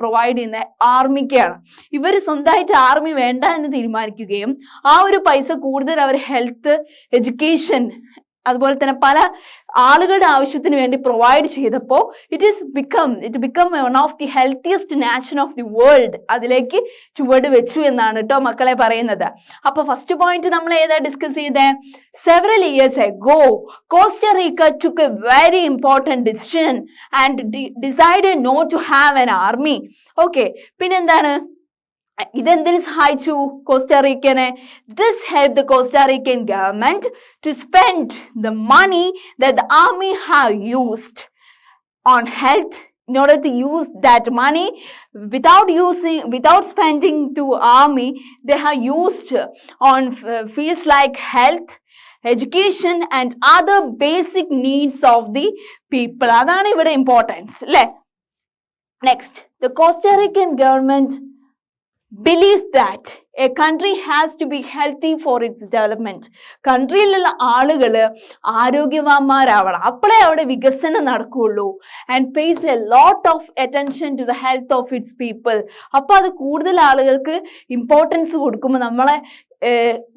പ്രൊവൈഡ് ചെയ്യുന്ന ആർമിക്കാണ്. ഇവർ സ്വന്തമായിട്ട് ആർമി വേണ്ട എന്ന് തീരുമാനിക്കുകയും ആ ഒരു പൈസ കൂടുതൽ അവർ ഹെൽത്ത്, എഡ്യൂക്കേഷൻ, അതുപോലെ തന്നെ പല ആളുകളുടെ ആവശ്യത്തിന് വേണ്ടി പ്രൊവൈഡ് ചെയ്തപ്പോൾ it become one of the healthiest nation of the world. അതിലേക്ക് ചുവട് വെച്ചു എന്നാണ് കേട്ടോ മക്കളെ പറയുന്നത്. അപ്പൊ ഫസ്റ്റ് പോയിന്റ് നമ്മൾ ഏതാ ഡിസ്കസ് ചെയ്തേ? Several years ago Costa Rica took a very important decision and decided not to have an army. Okay, പിന്നെന്താണ്? ഇതെന്തിനു സഹായിച്ചു കോസ്റ്റാറീക്കനെ? This help the Costa Rican government to spend the money that the army have used on health. In order to use that money without spending to army, they have used on fields like health, education and other basic needs of the people. അതാണ് ഇവിടെ importance അല്ലേ? Next, the Costa Rican government believes that a country has to be healthy for its development. കൺട്രിയിലുള്ള ആളുകള് ആരോഗ്യവാന്മാരാവണം, അപ്പോഴേ അവിടെ വികസനം നടക്കുകയുള്ളൂ. And pays a lot of attention to the health of its people. അപ്പൊ അത് കൂടുതൽ ആളുകൾക്ക് ഇമ്പോർട്ടൻസ് കൊടുക്കുമ്പോൾ നമ്മളെ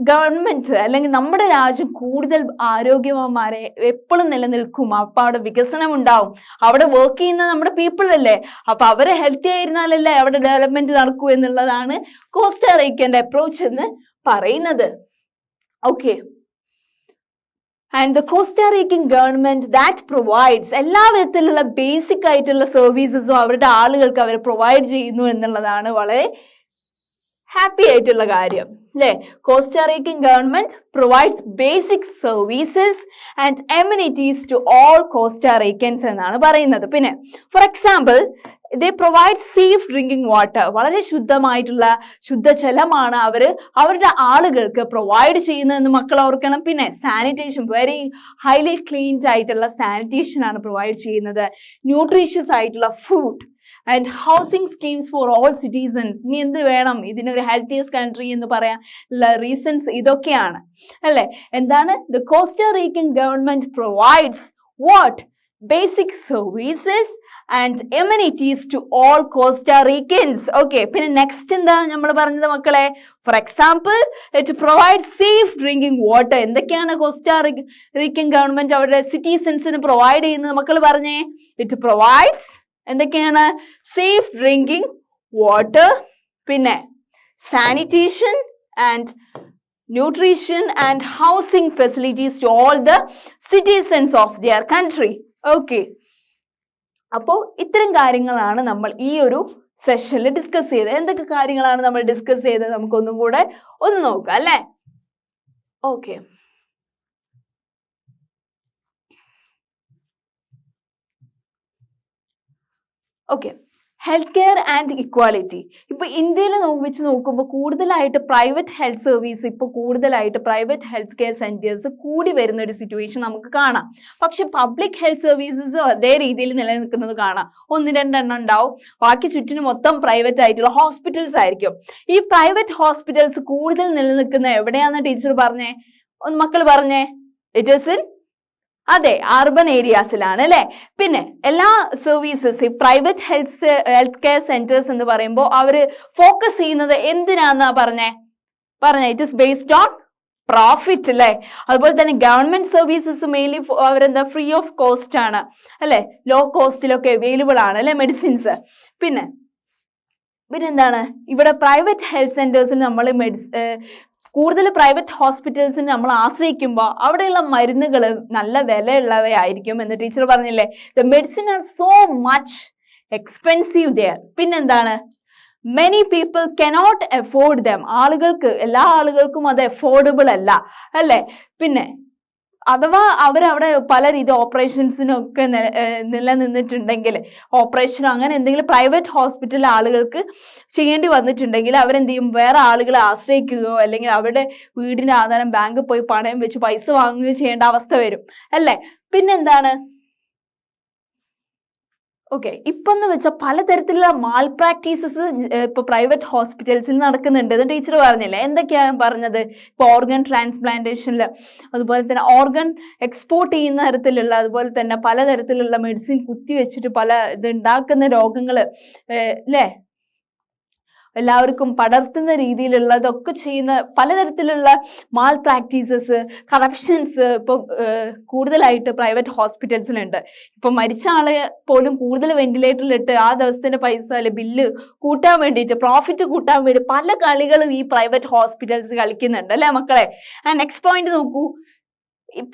ഗവൺമെന്റ് അല്ലെങ്കിൽ നമ്മുടെ രാജ്യം കൂടുതൽ ആരോഗ്യവാന്മാരെ എപ്പോഴും നിലനിൽക്കും. അപ്പൊ അവിടെ വികസനം ഉണ്ടാവും. അവിടെ വർക്ക് ചെയ്യുന്ന നമ്മുടെ പീപ്പിൾ അല്ലേ, അപ്പൊ അവരെ ഹെൽത്തി ആയിരുന്നാലല്ലേ അവിടെ ഡെവലപ്മെന്റ് നടക്കൂ എന്നുള്ളതാണ് കോസ്റ്റാറീക്കന്റെ അപ്രോച്ച് എന്ന് പറയുന്നത്. Okay, and the Costa Rican government that provides എല്ലാ വിധത്തിലുള്ള ബേസിക് ആയിട്ടുള്ള സർവീസസും അവരുടെ ആളുകൾക്ക് അവർ പ്രൊവൈഡ് ചെയ്യുന്നു എന്നുള്ളതാണ് വളരെ ഹാപ്പി ആയിട്ടുള്ള കാര്യം അല്ലേ? Costa Rican government provides basic services and amenities to all Costa Ricans എന്നാണ് പറയുന്നത്. പിന്നെ for example they provide safe drinking water. വളരെ ശുദ്ധമായിട്ടുള്ള ശുദ്ധജലമാണ് അവരുടെ ആളുകൾക്ക് പ്രൊവൈഡ് ചെയ്യുന്നതെന്ന് മക്കൾ ഓർക്കണം. പിന്നെ സാനിറ്റേഷൻ, വെരി ഹൈലി ക്ലീൻഡ് ആയിട്ടുള്ള സാനിറ്റേഷൻ ആണ് പ്രൊവൈഡ് ചെയ്യുന്നത്. ന്യൂട്രീഷ്യസ് ആയിട്ടുള്ള food and housing schemes for all citizens. ഇനി എന്ത് വേണം ഇതിനൊരു ഹെൽത്തിയസ്റ്റ് കൺട്രി എന്ന് പറയാൻ ഉള്ള റീസൺസ് ഇതൊക്കെയാണ് അല്ലെ? എന്താണ്? The Costa Rican government provides what? basic services and amenities to all Costa Ricans. Okay, പിന്നെ നെക്സ്റ്റ് എന്താ നമ്മൾ പറഞ്ഞത് മക്കളെ? Four example it provide safe drinking water. എന്തൊക്കെയാണ് കോസ്റ്റാറീക്കൻ ഗവൺമെന്റ് അവരുടെ സിറ്റിസൺസിന് പ്രൊവൈഡ് ചെയ്യുന്നത് മക്കൾ പറഞ്ഞേ? ഇറ്റ് പ്രൊവൈഡ്സ് എന്തൊക്കെയാണ്? സേഫ് ഡ്രിങ്കിങ് വാട്ടർ, പിന്നെ sanitation and nutrition and housing facilities to all the citizens of their country. Okay, അപ്പോൾ ഇത്തരം കാര്യങ്ങളാണ് നമ്മൾ ഈ ഒരു സെഷനിൽ ഡിസ്കസ് ചെയ്തത്. എന്തൊക്കെ കാര്യങ്ങളാണ് നമ്മൾ ഡിസ്കസ് ചെയ്തത് നമുക്കൊന്നും കൂടെ ഒന്ന് നോക്കാം അല്ലേ? Okay, okay, health care and equality. ഇപ്പൊ ഇന്ത്യയിൽ വെച്ച് നോക്കുമ്പോൾ കൂടുതലായിട്ട് പ്രൈവറ്റ് ഹെൽത്ത് സർവീസ്, ഇപ്പോൾ കൂടുതലായിട്ട് പ്രൈവറ്റ് ഹെൽത്ത് കെയർ സെന്റേഴ്സ് കൂടി വരുന്ന ഒരു സിറ്റുവേഷൻ നമുക്ക് കാണാം. പക്ഷെ പബ്ലിക് ഹെൽത്ത് സർവീസസ് അതേ രീതിയിൽ നിലനിൽക്കുന്നത് കാണാം. 1-2 ഉണ്ടാവും, ബാക്കി ചുറ്റിനും മൊത്തം പ്രൈവറ്റ് ആയിട്ടുള്ള ഹോസ്പിറ്റൽസ് ആയിരിക്കും. ഈ പ്രൈവറ്റ് ഹോസ്പിറ്റൽസ് കൂടുതൽ നിലനിൽക്കുന്ന എവിടെയാണെന്ന് ടീച്ചർ പറഞ്ഞേ? ഒന്ന് മക്കൾ പറഞ്ഞേ. ഇറ്റ് ഈസ് ഇൻ, അതെ, അർബൻ ഏരിയാസിലാണ് അല്ലെ. പിന്നെ എല്ലാ services, private health care centres എന്ന് പറയുമ്പോൾ അവര് ഫോക്കസ് ചെയ്യുന്നത് എന്തിനാന്നാ പറഞ്ഞേ? It is based on profit അല്ലെ. അതുപോലെ തന്നെ ഗവൺമെന്റ് സർവീസസ് മെയിൻലി അവരെന്താ ഫ്രീ ഓഫ് കോസ്റ്റ് ആണ് അല്ലെ, ലോ കോസ്റ്റിലൊക്കെ അവൈലബിൾ ആണ് അല്ലെ മെഡിസിൻസ്. പിന്നെന്താണ് ഇവിടെ പ്രൈവറ്റ് ഹെൽത്ത് സെന്റേഴ്സിന് നമ്മൾ കൂടുതൽ പ്രൈവറ്റ് ഹോസ്പിറ്റൽസിന് നമ്മൾ ആശ്രയിക്കുമ്പോൾ അവിടെയുള്ള മരുന്നുകൾ നല്ല വിലയുള്ളവയായിരിക്കും എന്ന് ടീച്ചർ പറഞ്ഞില്ലേ. The medicine are so much expensive there. പിന്നെന്താണ്, many people cannot afford them. എല്ലാ ആളുകൾക്കും അത് അഫോർഡബിൾ അല്ല അല്ലെ. പിന്നെ അഥവാ അവരവിടെ പല രീതി ഓപ്പറേഷൻസിനൊക്കെ നിലനിന്നിട്ടുണ്ടെങ്കിൽ, ഓപ്പറേഷനോ അങ്ങനെ എന്തെങ്കിലും പ്രൈവറ്റ് ഹോസ്പിറ്റലിൽ ആളുകൾക്ക് ചെയ്യേണ്ടി വന്നിട്ടുണ്ടെങ്കിൽ അവരെന്ത് ചെയ്യും? വേറെ ആളുകളെ ആശ്രയിക്കുകയോ അല്ലെങ്കിൽ അവരുടെ വീടിന്റെ ആധാരം ബാങ്കിൽ പോയി പണയം വെച്ച് പൈസ വാങ്ങുകയോ ചെയ്യേണ്ട അവസ്ഥ വരും അല്ലെ. പിന്നെന്താണ്, ഓക്കെ, ഇപ്പൊന്ന് വെച്ചാൽ പലതരത്തിലുള്ള മാൽ പ്രാക്ടീസസ് ഇപ്പൊ പ്രൈവറ്റ് ഹോസ്പിറ്റൽസിൽ നടക്കുന്നുണ്ട് എന്ന് ടീച്ചർ പറഞ്ഞില്ലേ. എന്തൊക്കെയാണ് പറഞ്ഞത്? ഇപ്പൊ ഓർഗൻ ട്രാൻസ്പ്ലാന്റേഷനിൽ, അതുപോലെ തന്നെ ഓർഗൻ എക്സ്പോർട്ട് ചെയ്യുന്ന തരത്തിലുള്ള, അതുപോലെ തന്നെ പലതരത്തിലുള്ള മെഡിസിൻ കുത്തിവെച്ചിട്ട് പല ഇത് ഉണ്ടാക്കുന്ന രോഗങ്ങള് അല്ലേ, എല്ലാവർക്കും പടർത്തുന്ന രീതിയിലുള്ളതൊക്കെ ചെയ്യുന്ന പലതരത്തിലുള്ള മാൽ പ്രാക്ടീസസ്, കറപ്ഷൻസ് ഇപ്പോൾ കൂടുതലായിട്ട് പ്രൈവറ്റ് ഹോസ്പിറ്റൽസിലുണ്ട്. ഇപ്പൊ മരിച്ച ആളെ പോലും കൂടുതൽ വെന്റിലേറ്ററിലിട്ട് ആ ദിവസത്തിന്റെ പൈസ അല്ലെ ബില്ല് കൂട്ടാൻ വേണ്ടിയിട്ട്, പ്രോഫിറ്റ് കൂട്ടാൻ വേണ്ടി പല കളികളും ഈ പ്രൈവറ്റ് ഹോസ്പിറ്റൽസ് കളിക്കുന്നുണ്ട് അല്ലെ മക്കളെ. ആൻഡ് നെക്സ്റ്റ് പോയിന്റ് നോക്കൂ.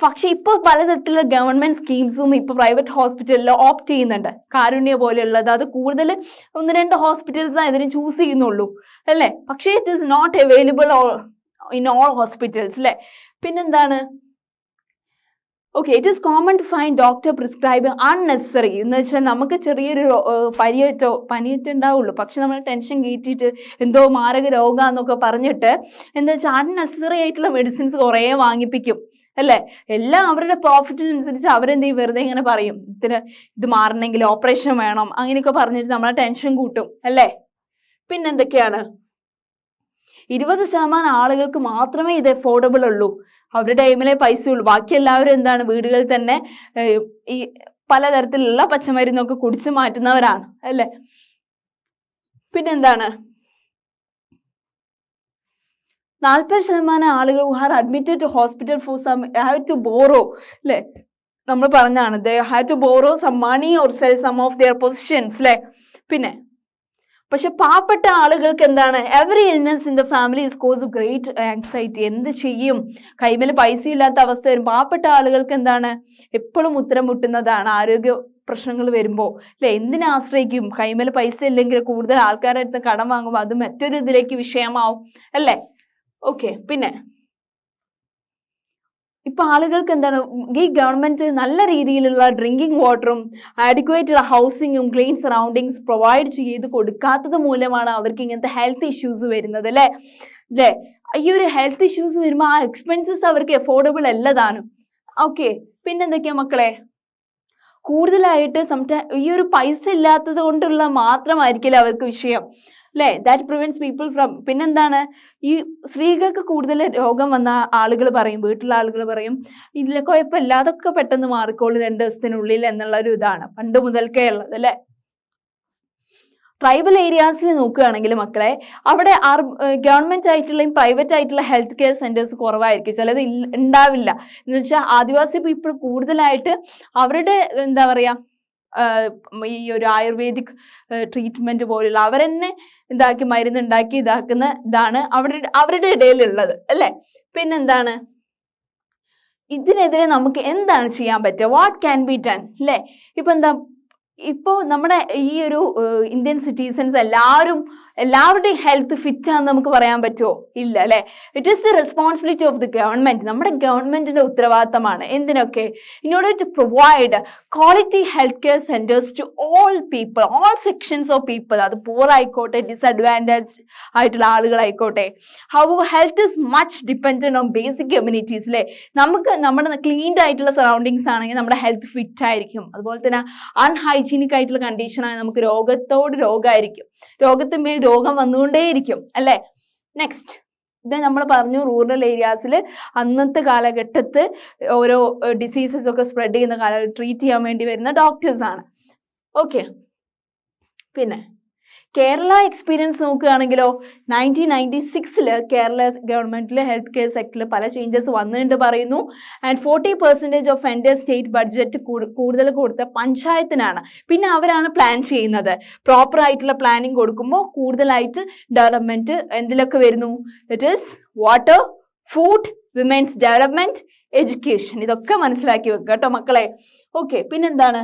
പക്ഷെ ഇപ്പൊ പലതരത്തിലുള്ള ഗവൺമെന്റ് സ്കീംസും ഇപ്പൊ പ്രൈവറ്റ് ഹോസ്പിറ്റലിൽ ഓപ്റ്റ് ചെയ്യുന്നുണ്ട്. കാരുണ്യ പോലെയുള്ളത്, അത് കൂടുതൽ 1-2 ഹോസ്പിറ്റൽസ് ഇതിന് ചൂസ് ചെയ്യുന്നുള്ളൂ അല്ലെ. പക്ഷേ it is not available in all hospitals അല്ലെ. പിന്നെന്താണ്, okay, it is common to find doctor prescribing unnecessary. എന്ന് വെച്ചാൽ നമുക്ക് ചെറിയൊരു പനിയേറ്റ് ഉണ്ടാവുള്ളൂ, പക്ഷെ നമ്മൾ ടെൻഷൻ കയറ്റിയിട്ട് എന്തോ മാരക രോഗാന്നൊക്കെ പറഞ്ഞിട്ട് എന്താ വെച്ചാൽ അൺനെസറി ആയിട്ടുള്ള മെഡിസിൻസ് കുറേ വാങ്ങിപ്പിക്കും അല്ലെ. എല്ലാം അവരുടെ പ്രോഫിറ്റിനനുസരിച്ച് അവരെന്ത് ചെയ്യും? വെറുതെ ഇങ്ങനെ പറയും, ഇത് മാറണമെങ്കിൽ ഓപ്പറേഷൻ വേണം അങ്ങനെയൊക്കെ പറഞ്ഞിട്ട് നമ്മളെ ടെൻഷൻ കൂട്ടും അല്ലെ. പിന്നെന്തൊക്കെയാണ്, 20% ആളുകൾക്ക് മാത്രമേ ഇത് അഫോർഡബിൾ ഉള്ളൂ. അവരുടെ ടൈമിലെ പൈസ ഉള്ളൂ. ബാക്കി എല്ലാവരും എന്താണ്, വീടുകളിൽ തന്നെ ഈ പലതരത്തിലുള്ള പച്ചമരുന്നൊക്കെ കുടിച്ച് മാറ്റുന്നവരാണ് അല്ലെ. പിന്നെന്താണ്, 40% ആളുകൾ who are admitted to hospital for some have to borrow അല്ലെ. നമ്മൾ പറഞ്ഞാണ് they have to borrow some money or sell some of their possessions അല്ലെ. പിന്നെ പക്ഷെ പാവപ്പെട്ട ആളുകൾക്ക് എന്താണ്, every illness in the family is cause of great anxiety. എന്ത് ചെയ്യും, കൈമേൽ പൈസ ഇല്ലാത്ത അവസ്ഥ വരും. പാവപ്പെട്ട ആളുകൾക്ക് എന്താണ്, എപ്പോഴും ഉത്തരം മുട്ടുന്നതാണ് ആരോഗ്യ പ്രശ്നങ്ങൾ വരുമ്പോൾ അല്ലെ. എന്തിനെ ആശ്രയിക്കും? കൈമേൽ പൈസ ഇല്ലെങ്കിൽ കൂടുതൽ ആൾക്കാരുടെ അടുത്ത് കടം വാങ്ങുമ്പോൾ അത് മറ്റൊരു ഇതിലേക്ക് വിഷയമാവും അല്ലെ. ഓക്കെ, പിന്നെ ഇപ്പൊ ആളുകൾക്ക് എന്താണ്, ഈ ഗവൺമെന്റ് നല്ല രീതിയിലുള്ള ഡ്രിങ്കിങ് വാട്ടറും ആഡിക്വേറ്റ് ഹൗസിങ്ങും ക്ലീൻ സറൗണ്ടിങ്സ് പ്രൊവൈഡ് ചെയ്ത് കൊടുക്കാത്തത് മൂലമാണ് അവർക്ക് ഇങ്ങനത്തെ ഹെൽത്ത് ഇഷ്യൂസ് വരുന്നത് അല്ലെ. ഈ ഒരു ഹെൽത്ത് ഇഷ്യൂസ് വരുമ്പോൾ ആ എക്സ്പെൻസസ് അവർക്ക് അഫോർഡബിൾ അല്ലതാനും. ഓക്കെ, പിന്നെന്തൊക്കെയാ മക്കളെ, കൂടുതലായിട്ട് ഈ ഒരു പൈസ ഇല്ലാത്തത് കൊണ്ടുള്ള മാത്രമായിരിക്കില്ല അവർക്ക് വിഷയം അല്ലെ. That prevents people from. പിന്നെന്താണ്, ഈ സ്ത്രീകൾക്ക് കൂടുതൽ രോഗം വന്ന ആളുകൾ പറയും, വീട്ടിലുള്ള ആളുകൾ പറയും ഇതിലെ കുഴപ്പമില്ല, അതൊക്കെ പെട്ടെന്ന് മാറിക്കോളൂ 2 ദിവസത്തിനുള്ളിൽ എന്നുള്ള ഒരു ഇതാണ് പണ്ട് മുതൽക്കേ ഉള്ളത് അല്ലെ. ട്രൈബൽ ഏരിയാസിൽ നോക്കുകയാണെങ്കിൽ മക്കളെ, അവിടെ ഗവൺമെന്റ് ആയിട്ടുള്ളയും പ്രൈവറ്റ് ആയിട്ടുള്ള ഹെൽത്ത് കെയർ സെന്റേഴ്സ് കുറവായിരിക്കും, ചിലത് ഉണ്ടാവില്ല. എന്ന് വെച്ചാൽ ആദിവാസി പീപ്പിൾ കൂടുതലായിട്ട് അവരുടെ എന്താ പറയാ ഈ ഒരു ആയുർവേദിക് ട്രീറ്റ്മെന്റ് പോലുള്ള അവരെന്നെ മരുന്നുണ്ടാക്കി ഇതാക്കുന്ന ഇതാണ് അവരുടെ ഇടയിലുള്ളത് അല്ലെ. പിന്നെന്താണ്, ഇതിനെതിരെ നമുക്ക് എന്താണ് ചെയ്യാൻ പറ്റുക? വാട്ട് ക്യാൻ ബി ഡൺ അല്ലെ. ഇപ്പൊ നമ്മുടെ ഈ ഒരു ഇന്ത്യൻ സിറ്റിസൺസ് എല്ലാവരും എല്ലാവരുടെയും ഹെൽത്ത് ഫിറ്റ് ആണെന്ന് നമുക്ക് പറയാൻ പറ്റുമോ? ഇല്ല അല്ലെ. It is the responsibility of the government. നമ്മുടെ ഗവൺമെന്റിന്റെ ഉത്തരവാദിത്തമാണ് എന്തിനൊക്കെ? In order to provide quality health care centres to all people, all sections of people. അത് പൂർ ആയിക്കോട്ടെ, ഡിസഡ്വാൻറ്റേജ് ആയിട്ടുള്ള ആളുകളായിക്കോട്ടെ. How health is much dependent on basic communities അല്ലെ. നമുക്ക് നമ്മുടെ ക്ലീൻഡ് ആയിട്ടുള്ള സറൗണ്ടിങ്സ് ആണെങ്കിൽ നമ്മുടെ ഹെൽത്ത് ഫിറ്റ് ആയിരിക്കും. അതുപോലെ തന്നെ അൺഹൈജീനിക് ആയിട്ടുള്ള കണ്ടീഷൻ ആണെങ്കിൽ നമുക്ക് രോഗത്തോട് രോഗമായിരിക്കും, രോഗത്തിന്മേൽ രോഗം വന്നുകൊണ്ടേയിരിക്കും അല്ലെ. നെക്സ്റ്റ്, ഇത് നമ്മൾ പറഞ്ഞു റൂറൽ ഏരിയാസിൽ അന്നത്തെ കാലഘട്ടത്ത് ഓരോ ഡിസീസസ് ഒക്കെ സ്പ്രെഡ് ചെയ്യുന്ന കാലം ട്രീറ്റ് ചെയ്യാൻ വേണ്ടി വരുന്ന ഡോക്ടേഴ്സ് ആണ്. ഓക്കെ, പിന്നെ കേരള എക്സ്പീരിയൻസ് നോക്കുകയാണെങ്കിലോ 1996 കേരള ഗവൺമെന്റിൽ ഹെൽത്ത് കെയർ സെക്ടറിൽ പല ചേഞ്ചസ് വന്നിട്ടുണ്ട് പറയുന്നു. ആൻഡ് 40% ഓഫ് എൻ്റെ സ്റ്റേറ്റ് ബഡ്ജറ്റ് കൂടുതൽ കൊടുത്ത പഞ്ചായത്തിനാണ്. പിന്നെ അവരാണ് പ്ലാൻ ചെയ്യുന്നത്. പ്രോപ്പർ ആയിട്ടുള്ള പ്ലാനിങ് കൊടുക്കുമ്പോൾ കൂടുതലായിട്ട് ഡെവലപ്മെന്റ് എന്തിലൊക്കെ വരുന്നു? It is water, food, women's development, education. ഇതൊക്കെ മനസ്സിലാക്കി വെക്കുക കേട്ടോ മക്കളെ. ഓക്കെ, പിന്നെന്താണ്?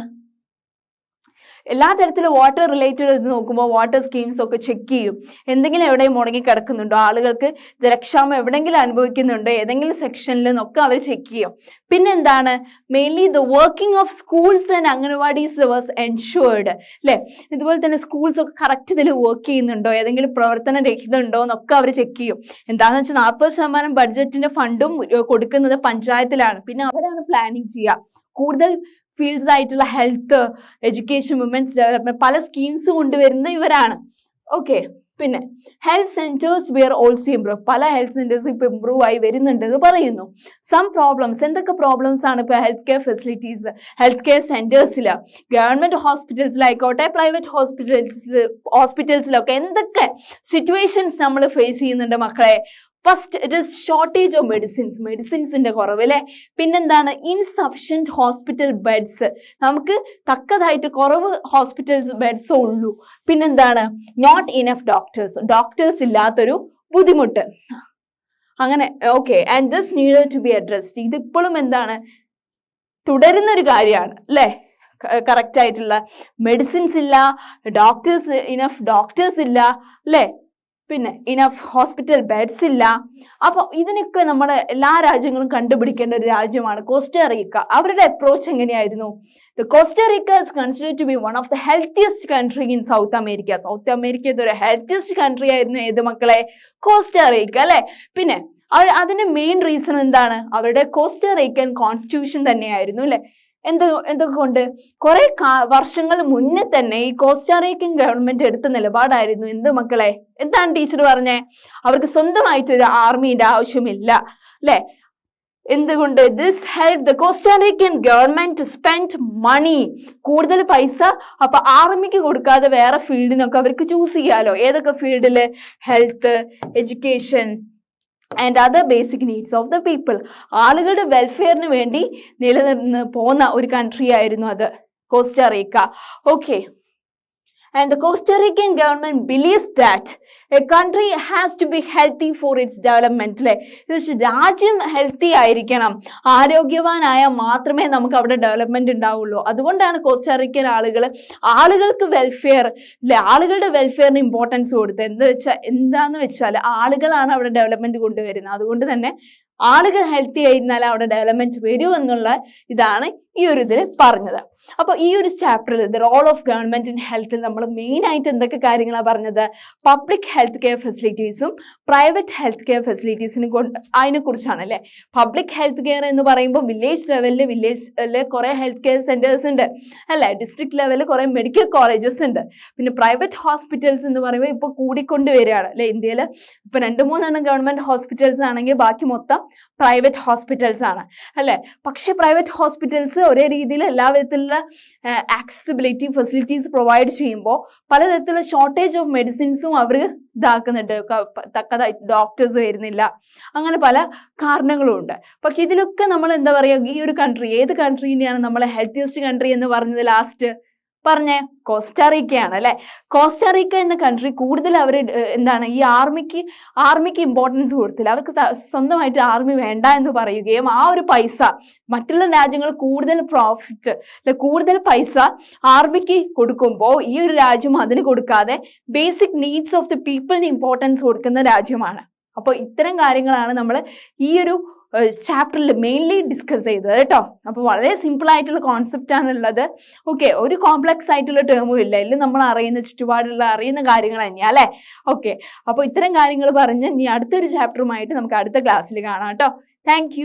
എല്ലാ തരത്തിലും വാട്ടർ റിലേറ്റഡ് ഇത് നോക്കുമ്പോൾ വാട്ടർ സ്കീംസ് ഒക്കെ ചെക്ക് ചെയ്യും. എന്തെങ്കിലും എവിടെയും മുടങ്ങി കിടക്കുന്നുണ്ടോ, ആളുകൾക്ക് ജലക്ഷാമം എവിടെയെങ്കിലും അനുഭവിക്കുന്നുണ്ടോ, ഏതെങ്കിലും സെക്ഷനിൽ നിന്നൊക്കെ അവർ ചെക്ക് ചെയ്യും. പിന്നെന്താണ്? Mainly the working of schools and anganwadis was ensured അല്ലെ. ഇതുപോലെ തന്നെ സ്കൂൾസ് ഒക്കെ കറക്റ്റ് ഇതിൽ വർക്ക് ചെയ്യുന്നുണ്ടോ, ഏതെങ്കിലും പ്രവർത്തനം രഹിതമുണ്ടോ എന്നൊക്കെ അവർ ചെക്ക് ചെയ്യും. എന്താണെന്ന് വെച്ചാൽ 40% ബഡ്ജറ്റിന്റെ ഫണ്ടും കൊടുക്കുന്നത് പഞ്ചായത്തിലാണ്. പിന്നെ അവരാണ് പ്ലാനിങ് ചെയ്യുക. കൂടുതൽ ഫീൽഡ്സ് ആയിട്ടുള്ള ഹെൽത്ത്, എഡ്യൂക്കേഷൻ, വുമൻസ് ഡെവലപ്മെന്റ് പല സ്കീംസ് കൊണ്ടുവരുന്ന ഇവരാണ്. ഓക്കെ, പിന്നെ health centres were also improve. പല ഹെൽത്ത് സെന്റേഴ്സും ഇപ്പൊ ഇംപ്രൂവ് ആയി വരുന്നുണ്ടെന്ന് പറയുന്നു. സം പ്രോബ്ലംസ്, എന്തൊക്കെ പ്രോബ്ലംസ് ആണ് ഇപ്പൊ health care facilities, health care സെന്റേഴ്സിൽ, ഗവൺമെന്റ് ഹോസ്പിറ്റൽസിലായിക്കോട്ടെ, പ്രൈവറ്റ് ഹോസ്പിറ്റൽസിലൊക്കെ എന്തൊക്കെ സിറ്റുവേഷൻസ് നമ്മൾ ഫേസ് ചെയ്യുന്നുണ്ട് മക്കളെ? First, it is shortage of മെഡിസിൻസിന്റെ കുറവ് അല്ലെ. പിന്നെന്താണ്? ഇൻസഫിഷ്യന്റ് ഹോസ്പിറ്റൽ ബെഡ്സ്, നമുക്ക് തക്കതായിട്ട് കുറവ് ഹോസ്പിറ്റൽസ് ബെഡ്സ് ഉള്ളൂ. പിന്നെന്താണ്? നോട്ട് ഇനഫ് ഡോക്ടേഴ്സ് ഇല്ലാത്തൊരു ബുദ്ധിമുട്ട്. അങ്ങനെ okay, and this needed to be addressed. ഇതിപ്പോഴും എന്താണ്? തുടരുന്ന ഒരു കാര്യമാണ് അല്ലെ. കറക്റ്റ് ആയിട്ടുള്ള മെഡിസിൻസ് ഇല്ല, ഇനഫ് ഡോക്ടേഴ്സ് ഇല്ല അല്ലെ, പിന്നെ ഇനഫ് ഹോസ്പിറ്റൽ ബെഡ്സ് ഇല്ല. അപ്പൊ ഇതിനൊക്കെ നമ്മുടെ എല്ലാ രാജ്യങ്ങളും കണ്ടുപിടിക്കേണ്ട ഒരു രാജ്യമാണ് കോസ്റ്ററിക്ക. അവരുടെ അപ്രോച്ച് എങ്ങനെയായിരുന്നു? Costa Rica is considered to be one of the healthiest country in south America. South അമേരിക്കത്തെ ഒരു ഹെൽത്തിയസ്റ്റ് കൺട്രി ആയിരുന്നു ഏത് മക്കളെ? കോസ്റ്ററിക്ക അല്ലെ. പിന്നെ അതിന്റെ മെയിൻ റീസൺ എന്താണ്? അവരുടെ കോസ്റ്ററിക്കൻ കോൺസ്റ്റിറ്റ്യൂഷൻ തന്നെയായിരുന്നു അല്ലെ. എന്തൊക്കെ കൊണ്ട്? കുറെ വർഷങ്ങൾ മുന്നേ തന്നെ ഈ കോസ്റ്റാറിക്കൻ ഗവൺമെന്റ് എടുത്ത നിലപാടായിരുന്നു എന്ത് മക്കളെ? എന്താണ് ടീച്ചർ പറഞ്ഞേ? അവർക്ക് സ്വന്തമായിട്ടൊരു ആർമിയുടെ ആവശ്യമില്ല അല്ലെ. എന്തുകൊണ്ട്? This help the Costa Rican government to spend money. കൂടുതൽ പൈസ അപ്പൊ ആർമിക്ക് കൊടുക്കാതെ വേറെ ഫീൽഡിനൊക്കെ അവർക്ക് ചൂസ് ചെയ്യാലോ. ഏതൊക്കെ ഫീൽഡില്? Health, education and other basic needs of the people. ആളുകളുടെ വെൽഫെയറിന് വേണ്ടി നിലനിന്ന് പോന്ന ഒരു കൺട്രി ആയിരുന്നു അത് Costa Rica. Okay, and the Costa Rican government believes that a country has to be healthy for its development. രാജ്യം ഹെൽത്തി ആയിരിക്കണം, ആരോഗ്യവാനായ മാത്രമേ നമുക്ക് അവിടെ ഡെവലപ്മെന്റ് ഉണ്ടാവുള്ളൂ. അതുകൊണ്ടാണ് കോസ്റ്റാറിക്കൻ ആളുകൾക്ക് വെൽഫെയർ അല്ലെ, ആളുകളുടെ വെൽഫെയറിന് ഇമ്പോർട്ടൻസ് കൊടുത്തത്. എന്താന്ന് വെച്ചാൽ ആളുകളാണ് അവിടെ ഡെവലപ്മെന്റ് കൊണ്ടുവരുന്നത്. അതുകൊണ്ട് തന്നെ ആളുകൾ ഹെൽത്തി ആയിരുന്നാൽ അവിടെ ഡെവലപ്മെന്റ് വരൂ എന്നുള്ള ഇതാണ് ഈ ഒരു ഇതിൽ പറഞ്ഞത്. അപ്പൊ ഈ ഒരു ചാപ്റ്ററിൽ the role of government in ഹെൽത്തിൽ നമ്മൾ മെയിൻ ആയിട്ട് എന്തൊക്കെ കാര്യങ്ങളാണ് പറഞ്ഞത്? പബ്ലിക് ഹെൽത്ത് കെയർ ഫെസിലിറ്റീസും പ്രൈവറ്റ് ഹെൽത്ത് കെയർ ഫെസിലിറ്റീസിനും അതിനെ കുറിച്ചാണ് അല്ലെ. പബ്ലിക് ഹെൽത്ത് കെയർ എന്ന് പറയുമ്പോൾ വില്ലേജ് ലെവലിൽ കുറെ ഹെൽത്ത് കെയർ സെന്റേഴ്സ് ഉണ്ട് അല്ലെ. ഡിസ്ട്രിക്ട് ലെവലിൽ കുറെ മെഡിക്കൽ കോളേജസ് ഉണ്ട്. പിന്നെ പ്രൈവറ്റ് ഹോസ്പിറ്റൽസ് എന്ന് പറയുമ്പോൾ ഇപ്പൊ കൂടിക്കൊണ്ട് വരികയാണ് അല്ലെ. ഇന്ത്യയിൽ ഇപ്പൊ 2-3 ഗവൺമെന്റ് ഹോസ്പിറ്റൽസ് ആണെങ്കിൽ ബാക്കി മൊത്തം പ്രൈവറ്റ് ഹോസ്പിറ്റൽസ് ആണ് അല്ലെ. പക്ഷെ പ്രൈവറ്റ് ഹോസ്പിറ്റൽസ് ഒരേ രീതിയിൽ എല്ലാ വിധത്തിലുള്ള ആക്സസിബിലിറ്റി ഫെസിലിറ്റീസ് പ്രൊവൈഡ് ചെയ്യുമ്പോൾ പലതരത്തിലുള്ള ഷോർട്ടേജ് ഓഫ് മെഡിസിൻസും അവർ ഇതാക്കുന്നുണ്ട്. തക്കതായിട്ട് ഡോക്ടേഴ്സ് വരുന്നില്ല, അങ്ങനെ പല കാരണങ്ങളും ഉണ്ട്. പക്ഷെ ഇതിലൊക്കെ നമ്മൾ എന്താ പറയുക, ഈ ഒരു കൺട്രി ഏത് കൺട്രീനെയാണ് നമ്മൾ ഹെൽത്തിയസ്റ്റ് കൺട്രി എന്ന് പറഞ്ഞത് ലാസ്റ്റ്? പറഞ്ഞേ, കോസ്റ്റാറിക്കയാണ് അല്ലെ. കോസ്റ്റാറിക്ക എന്ന കൺട്രി കൂടുതൽ അവർ എന്താണ് ഈ ആർമിക്ക് ഇമ്പോർട്ടൻസ് കൊടുത്തില്ല. അവർക്ക് സ്വന്തമായിട്ട് ആർമി വേണ്ട എന്ന് പറയുകയും ആ ഒരു പൈസ മറ്റുള്ള രാജ്യങ്ങൾ കൂടുതൽ പ്രോഫിറ്റ് കൂടുതൽ പൈസ ആർമിക്ക് കൊടുക്കുമ്പോൾ ഈ ഒരു രാജ്യം അതിന് കൊടുക്കാതെ ബേസിക് നീഡ്സ് ഓഫ് ദി പീപ്പിളിന് ഇമ്പോർട്ടൻസ് കൊടുക്കുന്ന രാജ്യമാണ്. അപ്പോൾ ഇത്തരം കാര്യങ്ങളാണ് നമ്മൾ ഈ ഒരു ചാപ്റ്ററിൽ മെയിൻലി ഡിസ്കസ് ചെയ്തത് കേട്ടോ. അപ്പോൾ വളരെ സിമ്പിൾ ആയിട്ടുള്ള കോൺസെപ്റ്റ് ആണ് ഉള്ളത്. ഓക്കെ, ഒരു കോംപ്ലക്സ് ആയിട്ടുള്ള ടേമും ഇല്ല, എല്ലാം നമ്മൾ അറിയുന്ന കാര്യങ്ങൾ തന്നെയാ അല്ലേ. ഓക്കെ, അപ്പോൾ ഇത്തരം കാര്യങ്ങൾ പറഞ്ഞ് ഇനി അടുത്തൊരു ചാപ്റ്ററുമായിട്ട് നമുക്ക് അടുത്ത ക്ലാസ്സിൽ കാണാം കേട്ടോ. താങ്ക്